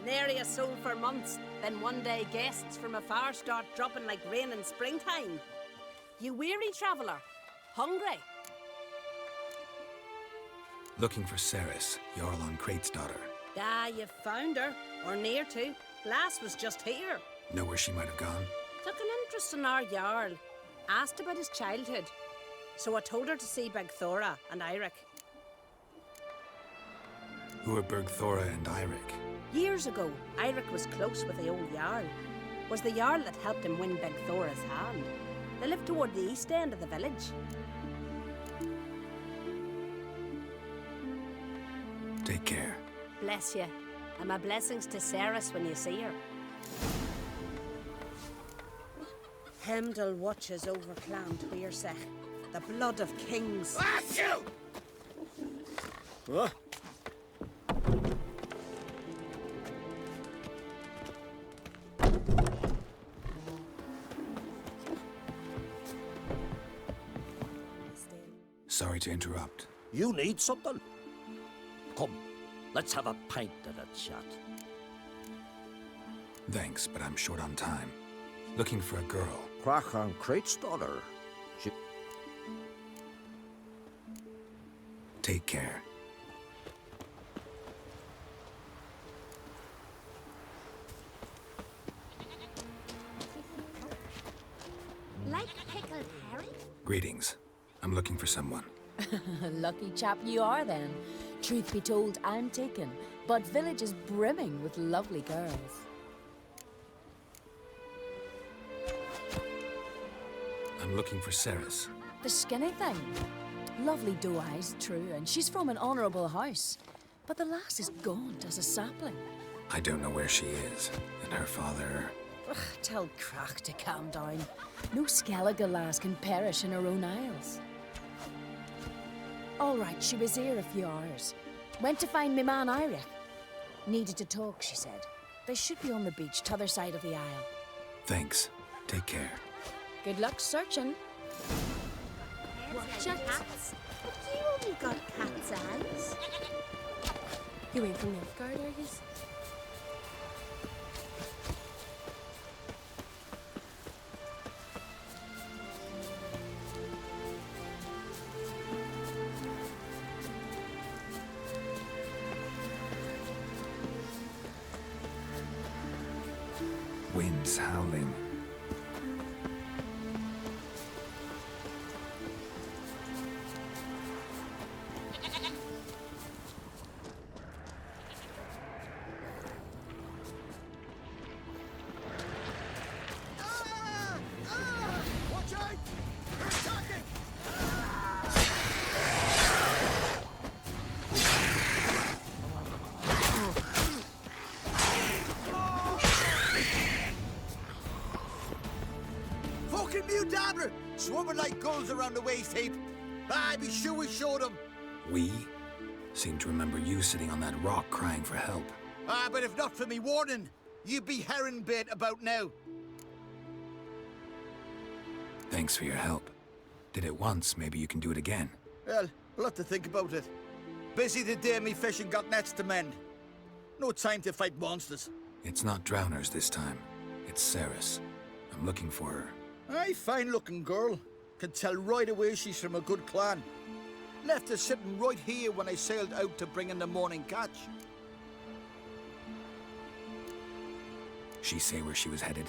Speaker 10: Nary a soul for months. Then one day guests from afar start dropping like rain in springtime. You weary traveller? Hungry?
Speaker 5: Looking for Ceres, Jarl on Crate's daughter.
Speaker 10: Ah, you found her. Or near to. Lass was just here.
Speaker 5: Know where she might have gone?
Speaker 10: Took an interest in our Jarl. Asked about his childhood. So I told her to see Bergthora and Eirik.
Speaker 5: Who are Bergthora and Eirik?
Speaker 10: Years ago, Eirik was close with the old Jarl. Was the Jarl that helped him win Bergthora's hand. They lived toward the east end of the village.
Speaker 5: Take care.
Speaker 10: Bless you. And my blessings to Ceres when you see her. Heimdall watches over Clan Tuirsech, the blood of kings.
Speaker 15: What?
Speaker 5: Sorry to interrupt.
Speaker 15: You need something? Come, let's have a pint and a chat.
Speaker 5: Thanks, but I'm short on time. Looking for a girl.
Speaker 15: Crach on Crate's daughter. She...
Speaker 5: Take care.
Speaker 10: Like pickled herring?
Speaker 5: Greetings. I'm looking for someone.
Speaker 8: Lucky chap you are then. Truth be told, I'm taken, but village is brimming with lovely girls.
Speaker 5: I'm looking for Ceres.
Speaker 8: The skinny thing. Lovely doe eyes, true, and she's from an honourable house. But the lass is gaunt as a sapling.
Speaker 5: I don't know where she is, and her father...
Speaker 8: Ugh, tell Crach to calm down. No Skellige lass can perish in her own isles. All right, she was here a few hours. Went to find me man Eirik. Needed to talk, she said. They should be on the beach, t'other side of the isle.
Speaker 5: Thanks. Take care.
Speaker 8: Good luck searching.
Speaker 10: Watch it. Cats. But you only got cat's eyes.
Speaker 18: You ain't from Nilfgaard, are yous?
Speaker 5: Winds howling.
Speaker 3: Watch out! They're attacking! Fucking mute dabbler! Swarming like gulls around the waste heap. I'd be sure we showed them.
Speaker 5: We seem to remember you sitting on that rock crying for help.
Speaker 3: But if not for me warning, you'd be herring bait about now.
Speaker 5: Thanks for your help. Did it once, maybe you can do it again.
Speaker 3: Well, we'll have to think about it. Busy the day me fishing got nets to mend. No time to fight monsters.
Speaker 5: It's not drowners this time. It's Ceres. I'm looking for her.
Speaker 3: Aye, fine-looking girl. Can tell right away she's from a good clan. Left her sitting right here when I sailed out to bring in the morning catch.
Speaker 5: She say where she was headed?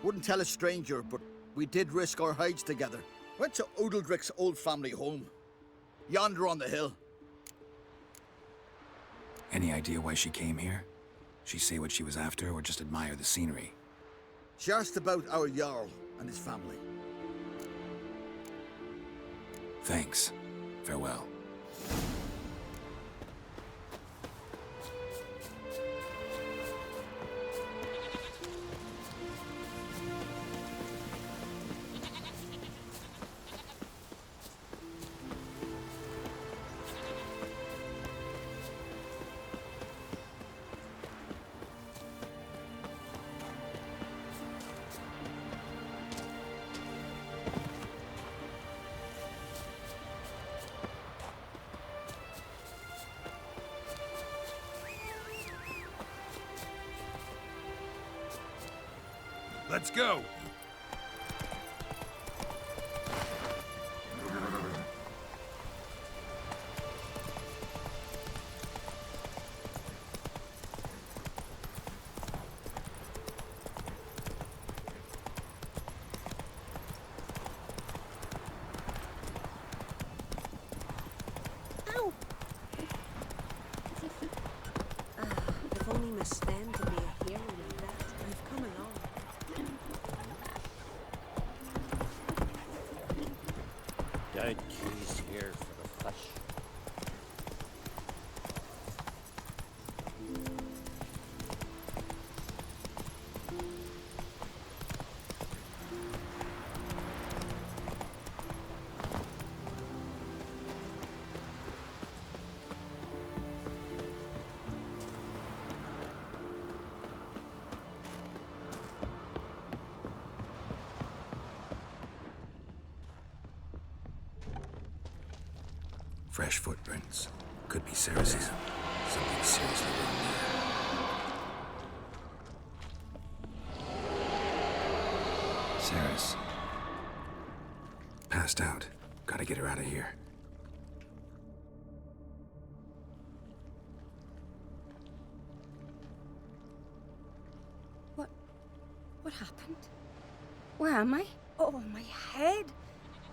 Speaker 3: Wouldn't tell a stranger, but we did risk our hides together. Went to Udaldric's old family home. Yonder on the hill.
Speaker 5: Any idea why she came here? She say what she was after, or just admire the scenery?
Speaker 3: She asked about our Jarl and his family.
Speaker 5: Thanks. Farewell.
Speaker 14: Let's go!
Speaker 10: Ow! If only Miss Sven could be a hero like that. I've come along.
Speaker 15: Dead keys here for the fish.
Speaker 5: Fresh footprints. Could be Ceres's. Something seriously wrong there. Ceres. Passed out. Gotta get her out of here.
Speaker 18: What happened? Where am I? Oh, my head.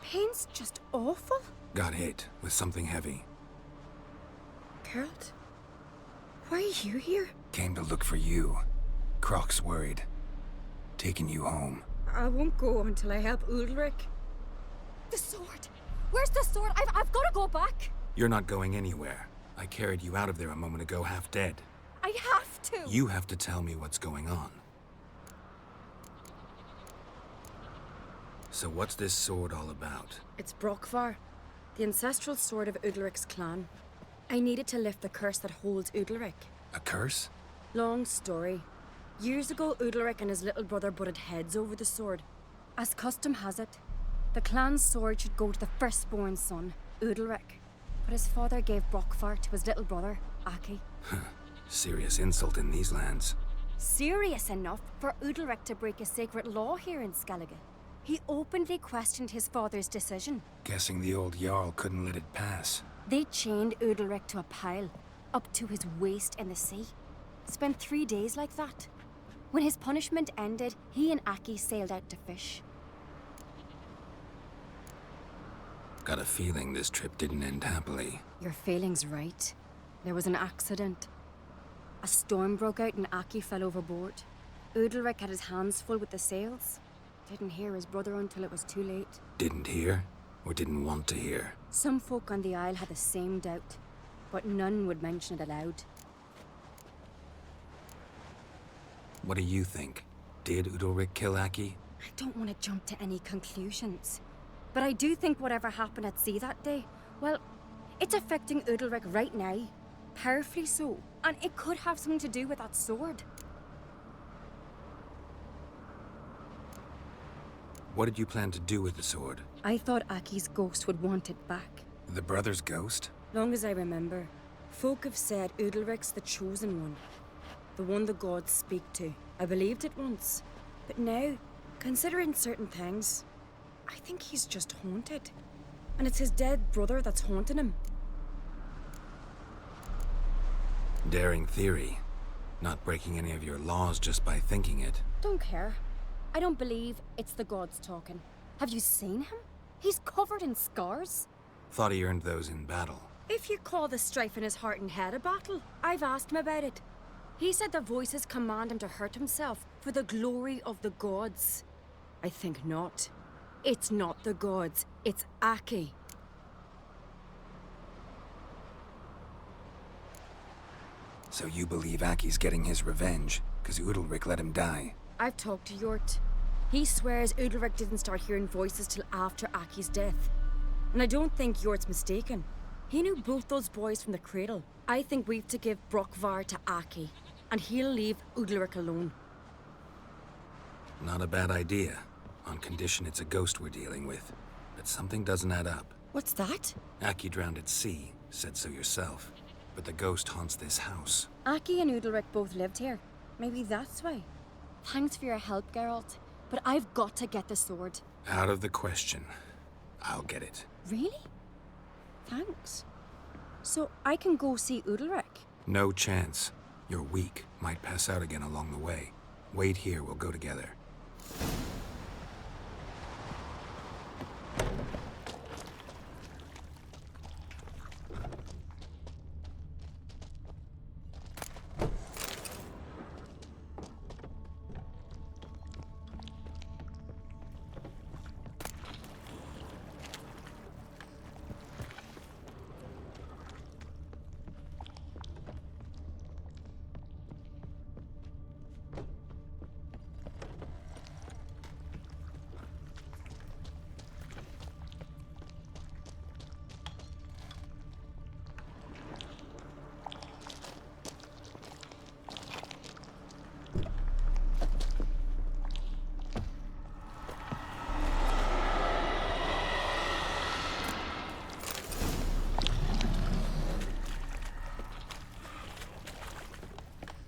Speaker 18: Pain's just awful.
Speaker 5: Got hit with something heavy.
Speaker 18: Geralt? Why are you here?
Speaker 5: Came to look for you. Croc's worried. Taking you home.
Speaker 18: I won't go until I help Ulrich. The sword! Where's the sword? I've got to go back!
Speaker 5: You're not going anywhere. I carried you out of there a moment ago half dead.
Speaker 18: I have to!
Speaker 5: You have to tell me what's going on. So what's this sword all about?
Speaker 18: It's Brokvar, the ancestral sword of Udalric's clan. I needed to lift the curse that holds Udalric.
Speaker 5: A curse?
Speaker 18: Long story. Years ago, Udalric and his little brother butted heads over the sword. As custom has it, the clan's sword should go to the firstborn son, Udalric. but his father gave Brockvar to his little brother, Aki.
Speaker 5: Serious insult in these lands.
Speaker 18: Serious enough for Udalric to break a sacred law here in Skellige. He openly questioned his father's decision.
Speaker 5: Guessing the old Jarl couldn't let it pass.
Speaker 18: They chained Udalric to a pile, up to his waist in the sea. Spent 3 days like that. When his punishment ended, he and Aki sailed out to fish.
Speaker 5: Got a feeling this trip didn't end happily.
Speaker 18: Your feeling's right. There was an accident. A storm broke out and Aki fell overboard. Udalric had his hands full with the sails. Didn't hear his brother until it was too late.
Speaker 5: Didn't hear? Or didn't want to hear?
Speaker 18: Some folk on the Isle had the same doubt, but none would mention it aloud.
Speaker 5: What do you think? Did Udalric kill Aki?
Speaker 18: I don't want to jump to any conclusions, but I do think whatever happened at sea that day, well, it's affecting Udalric right now. Powerfully so, and it could have something to do with that sword.
Speaker 5: What did you plan to do with the sword?
Speaker 18: I thought Aki's ghost would want it back.
Speaker 5: The brother's ghost?
Speaker 18: Long as I remember, folk have said Udalric's the chosen one. The one the gods speak to. I believed it once. But now, considering certain things, I think he's just haunted. And it's his dead brother that's haunting him.
Speaker 5: Daring theory. Not breaking any of your laws just by thinking it.
Speaker 18: Don't care. I don't believe it's the gods talking. Have you seen him? He's covered in scars.
Speaker 5: Thought he earned those in battle.
Speaker 18: If you call the strife in his heart and head a battle, I've asked him about it. He said the voices command him to hurt himself for the glory of the gods. I think not. It's not the gods, it's Aki.
Speaker 5: So you believe Aki's getting his revenge, because Udalric let him die?
Speaker 18: I've talked to Yort. He swears Udalric didn't start hearing voices till after Aki's death. And I don't think Yort's mistaken. He knew both those boys from the cradle. I think we've to give Brockvar to Aki, and he'll leave Udalric alone.
Speaker 5: Not a bad idea, on condition it's a ghost we're dealing with. But something doesn't add up.
Speaker 18: What's that?
Speaker 5: Aki drowned at sea, said so yourself. But the ghost haunts this house.
Speaker 18: Aki and Udalric both lived here. Maybe that's why. Thanks for your help, Geralt. But I've got to get the sword.
Speaker 5: Out of the question. I'll get it.
Speaker 18: Really? Thanks. So I can go see Udalric?
Speaker 5: No chance. You're weak. Might pass out again along the way. Wait here, we'll go together.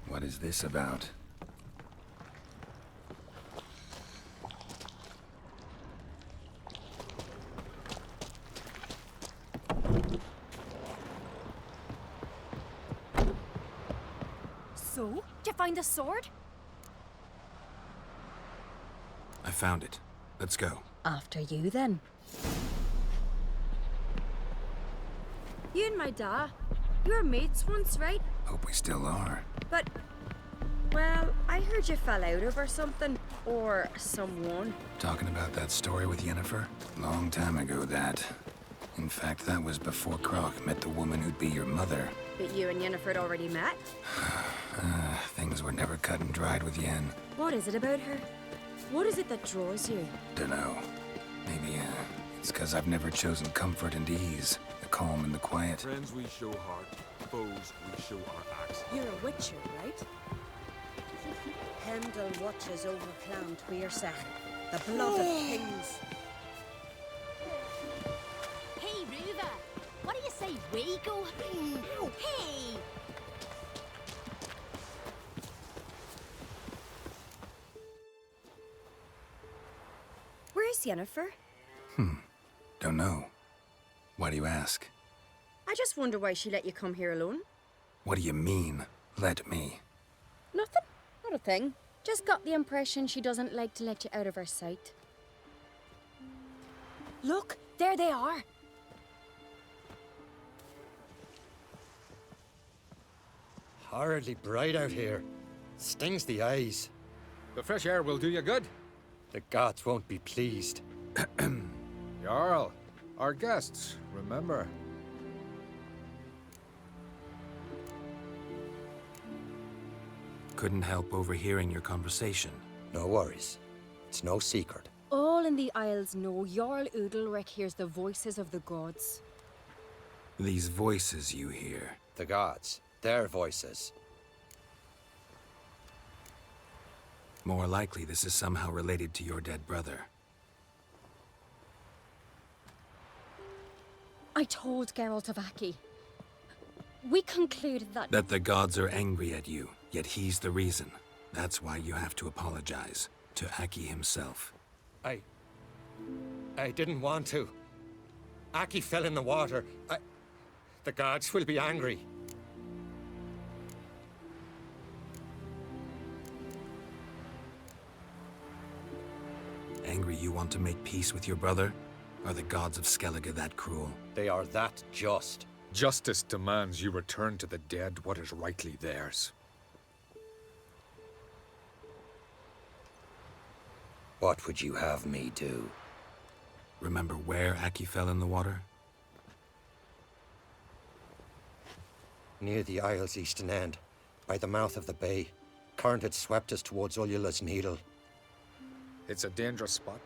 Speaker 5: What is this about?
Speaker 18: So? Did you find the sword?
Speaker 5: I found it. Let's go.
Speaker 18: After you, then. You and my dad, you were mates once, right?
Speaker 5: Hope we still are.
Speaker 18: But, well, I heard you fell out over something. Or someone.
Speaker 5: Talking about that story with Yennefer? Long time ago, that. In fact, that was before Croc met the woman who'd be your mother.
Speaker 18: But you and Yennefer had already met?
Speaker 5: Things were never cut and dried with Yen.
Speaker 18: What is it about her? What is it that draws you?
Speaker 5: Dunno. Maybe, it's because I've never chosen comfort and ease. The calm and the quiet.
Speaker 14: Friends we show heart, foes we show our axe.
Speaker 10: You're a witcher, right? Heimdall watches over Clan Twyrsach, the blood of kings.
Speaker 19: Hey, Ruva, what do you say Away we go. Hey!
Speaker 18: Where's Yennefer?
Speaker 5: Don't know. Why do you ask?
Speaker 18: I just wonder why she let you come here alone.
Speaker 5: What do you mean, let me?
Speaker 18: Nothing. Not a thing. Just got the impression she doesn't like to let you out of her sight. Look, there they are.
Speaker 17: Horridly bright out here. Stings the eyes.
Speaker 20: The fresh air will do you good.
Speaker 17: The gods won't be pleased.
Speaker 20: Jarl, our guests, remember.
Speaker 5: Couldn't help overhearing your conversation.
Speaker 17: No worries. It's no secret.
Speaker 18: All in the Isles know Jarl Udalric hears the voices of the gods.
Speaker 5: These voices you hear.
Speaker 17: The gods. Their voices.
Speaker 5: More likely this is somehow related to your dead brother.
Speaker 18: I told Geralt of Aki. We concluded that...
Speaker 5: That the gods are angry at you, yet he's the reason. That's why you have to apologize. To Aki himself.
Speaker 17: I didn't want to. Aki fell in the water. The gods will be angry.
Speaker 5: Angry you want to make peace with your brother? Are the gods of Skellige that cruel?
Speaker 17: They are that just.
Speaker 20: Justice demands you return to the dead what is rightly theirs.
Speaker 17: What would you have me do?
Speaker 5: Remember where Aki fell in the water?
Speaker 17: Near the Isle's eastern end, by the mouth of the bay. Current had swept us towards Ullula's Needle.
Speaker 20: It's a dangerous spot.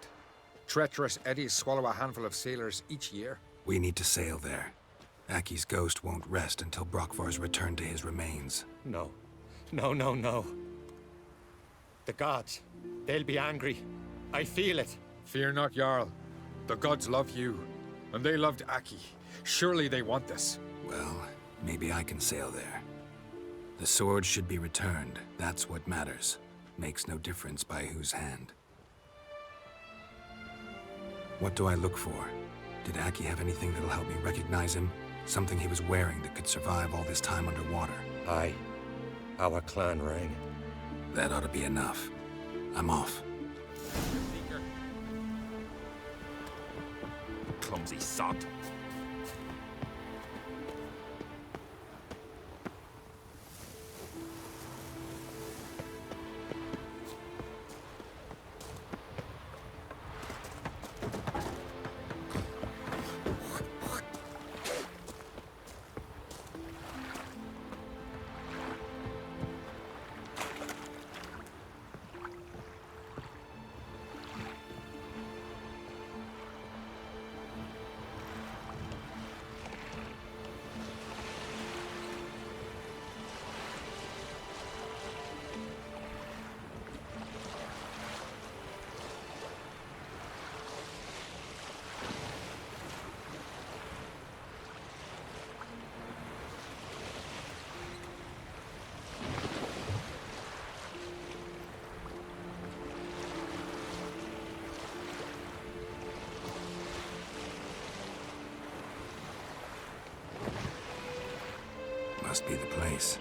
Speaker 20: Treacherous eddies swallow a handful of sailors each year.
Speaker 5: We need to sail there. Aki's ghost won't rest until Brokvar's returned to his remains.
Speaker 17: No. No. The gods, they'll be angry. I feel it.
Speaker 20: Fear not, Jarl. The gods love you, and they loved Aki. Surely they want this.
Speaker 5: Well, maybe I can sail there. The sword should be returned. That's what matters. Makes no difference by whose hand. What do I look for? Did Aki have anything that'll help me recognize him? Something he was wearing that could survive all this time underwater?
Speaker 17: Aye. Our clan ring.
Speaker 5: That ought to be enough. I'm off.
Speaker 1: Seeker.
Speaker 14: Clumsy sod.
Speaker 5: Must be the place.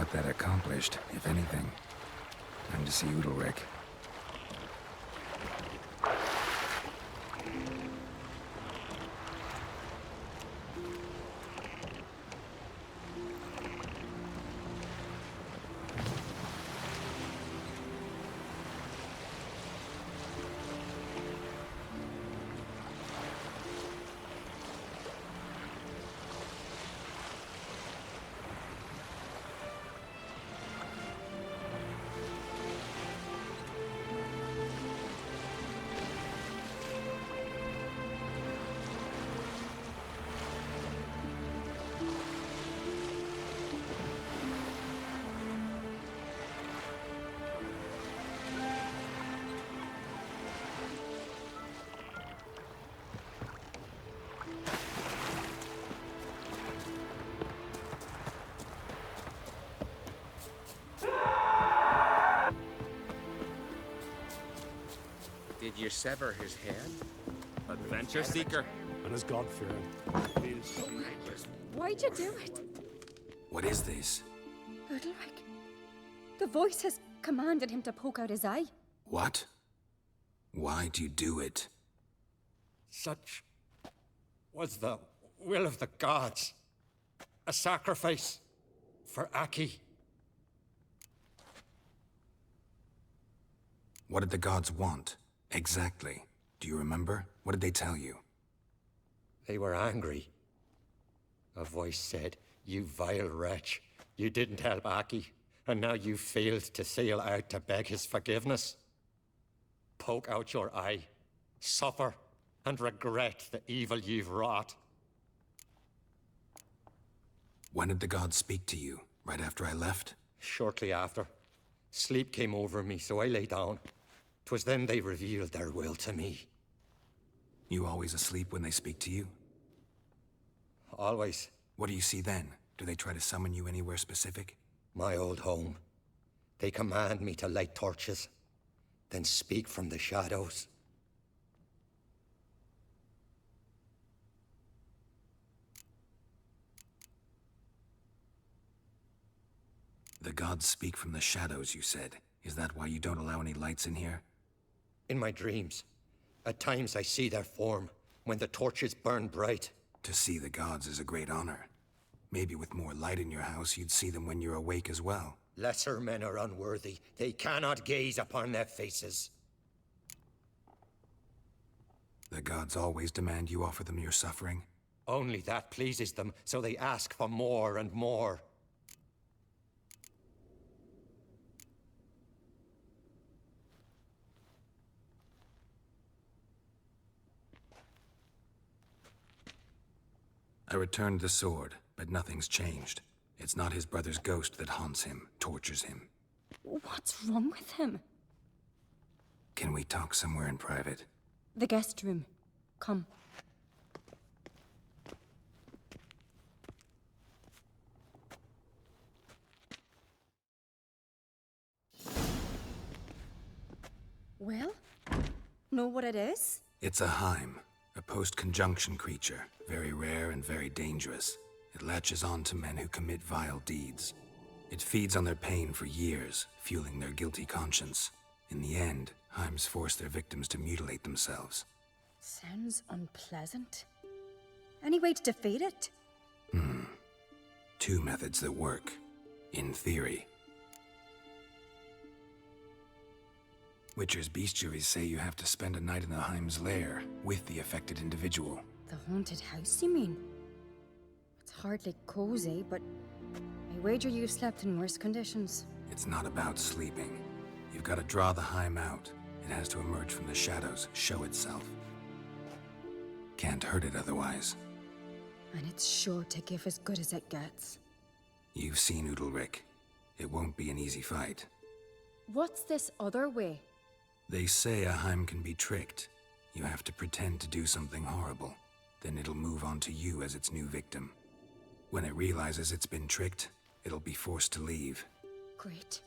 Speaker 5: got that accomplished, if anything. Time to see Udalric.
Speaker 16: Did you sever his head?
Speaker 1: Adventure seeker.
Speaker 11: And his God-fearing.
Speaker 18: Why'd you do it?
Speaker 5: What is this?
Speaker 18: Udalric. The voices commanded him to poke out his eye.
Speaker 5: What? Why'd you do it?
Speaker 17: Such was the will of the gods. A sacrifice for Aki.
Speaker 5: What did the gods want? Exactly. Do you remember? What did they tell you?
Speaker 17: They were angry. A voice said, "You vile wretch, you didn't help Aki, and now you failed to sail out to beg his forgiveness. Poke out your eye, suffer, and regret the evil you've wrought."
Speaker 5: When did the gods speak to you? Right after I left?
Speaker 17: Shortly after. Sleep came over me, so I lay down. 'Twas then they revealed their will to me.
Speaker 5: You always asleep when they speak to you?
Speaker 17: Always.
Speaker 5: What do you see then? Do they try to summon you anywhere specific?
Speaker 17: My old home. They command me to light torches, then speak from the shadows.
Speaker 5: The gods speak from the shadows, you said. Is that why you don't allow any lights in here?
Speaker 17: In my dreams. At times I see their form, when the torches burn bright.
Speaker 5: To see the gods is a great honor. Maybe with more light in your house, you'd see them when you're awake as well.
Speaker 17: Lesser men are unworthy. They cannot gaze upon their faces.
Speaker 5: The gods always demand you offer them your suffering?
Speaker 17: Only that pleases them, so they ask for more and more.
Speaker 5: I returned the sword, but nothing's changed. It's not his brother's ghost that haunts him, tortures him.
Speaker 18: What's wrong with him?
Speaker 5: Can we talk somewhere in private?
Speaker 18: The guest room. Come. Well, know what it is?
Speaker 5: It's a Heim, a post-conjunction creature, very rare and very dangerous. It latches on to men who commit vile deeds. It feeds on their pain for years, fueling their guilty conscience. In the end, Heims force their victims to mutilate themselves.
Speaker 18: Sounds unpleasant. Any way to defeat it?
Speaker 5: Two methods that work, in theory. Witcher's bestiaries say you have to spend a night in the Heim's lair with the affected individual.
Speaker 18: The haunted house, you mean? It's hardly cozy, but I wager you've slept in worse conditions.
Speaker 5: It's not about sleeping. You've got to draw the Heim out. It has to emerge from the shadows, show itself. Can't hurt it otherwise.
Speaker 18: And it's sure to give as good as it gets.
Speaker 5: You've seen Udalric. It won't be an easy fight.
Speaker 18: What's this other way?
Speaker 5: They say a Heim can be tricked. You have to pretend to do something horrible. Then it'll move on to you as its new victim. When it realizes it's been tricked, it'll be forced to leave.
Speaker 18: Great.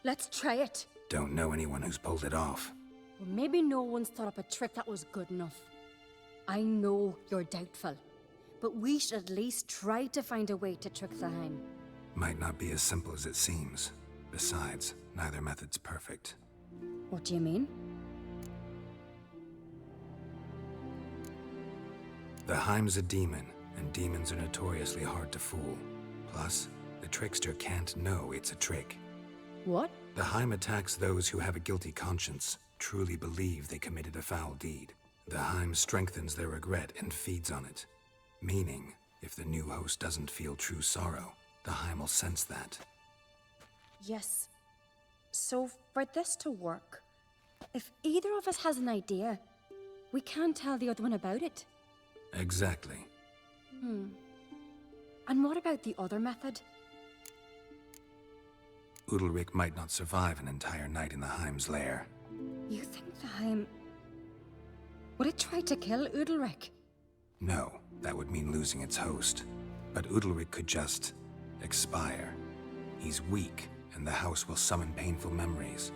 Speaker 18: Let's try it.
Speaker 5: Don't know anyone who's pulled it off.
Speaker 18: Well, maybe no one's thought up a trick that was good enough. I know you're doubtful, but we should at least try to find a way to trick the Heim.
Speaker 5: Might not be as simple as it seems. Besides, neither method's perfect.
Speaker 18: What do you mean?
Speaker 5: The Heim's a demon, and demons are notoriously hard to fool. Plus, the trickster can't know it's a trick.
Speaker 18: What?
Speaker 5: The Heim attacks those who have a guilty conscience, truly believe they committed a foul deed. The Heim strengthens their regret and feeds on it. Meaning, if the new host doesn't feel true sorrow, the Heim will sense that.
Speaker 18: Yes. So, for this to work, if either of us has an idea, we can't tell the other one about it.
Speaker 5: Exactly.
Speaker 18: And what about the other method?
Speaker 5: Udalric might not survive an entire night in the Heim's lair.
Speaker 18: You think the Heim... Would it try to kill Udalric?
Speaker 5: No, that would mean losing its host. But Udalric could just... expire. He's weak, and the house will summon painful memories.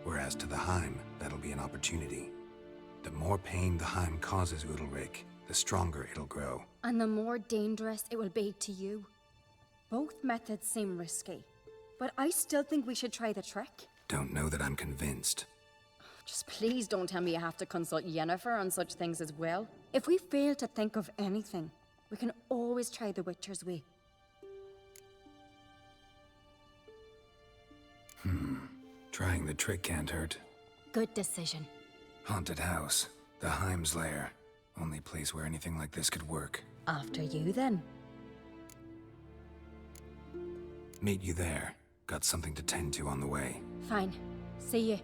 Speaker 5: Whereas to the Heim, that'll be an opportunity. The more pain the Heim causes Udalric, the stronger it'll grow.
Speaker 18: And the more dangerous it will be to you. Both methods seem risky, but I still think we should try the trick.
Speaker 5: Don't know that I'm convinced.
Speaker 18: Just please don't tell me you have to consult Yennefer on such things as well. If we fail to think of anything, we can always try the Witcher's way.
Speaker 5: Trying the trick can't hurt.
Speaker 18: Good decision.
Speaker 5: Haunted house. The Heim's lair. Only place where anything like this could work.
Speaker 18: After you, then.
Speaker 5: Meet you there. Got something to tend to on the way.
Speaker 18: Fine. See you.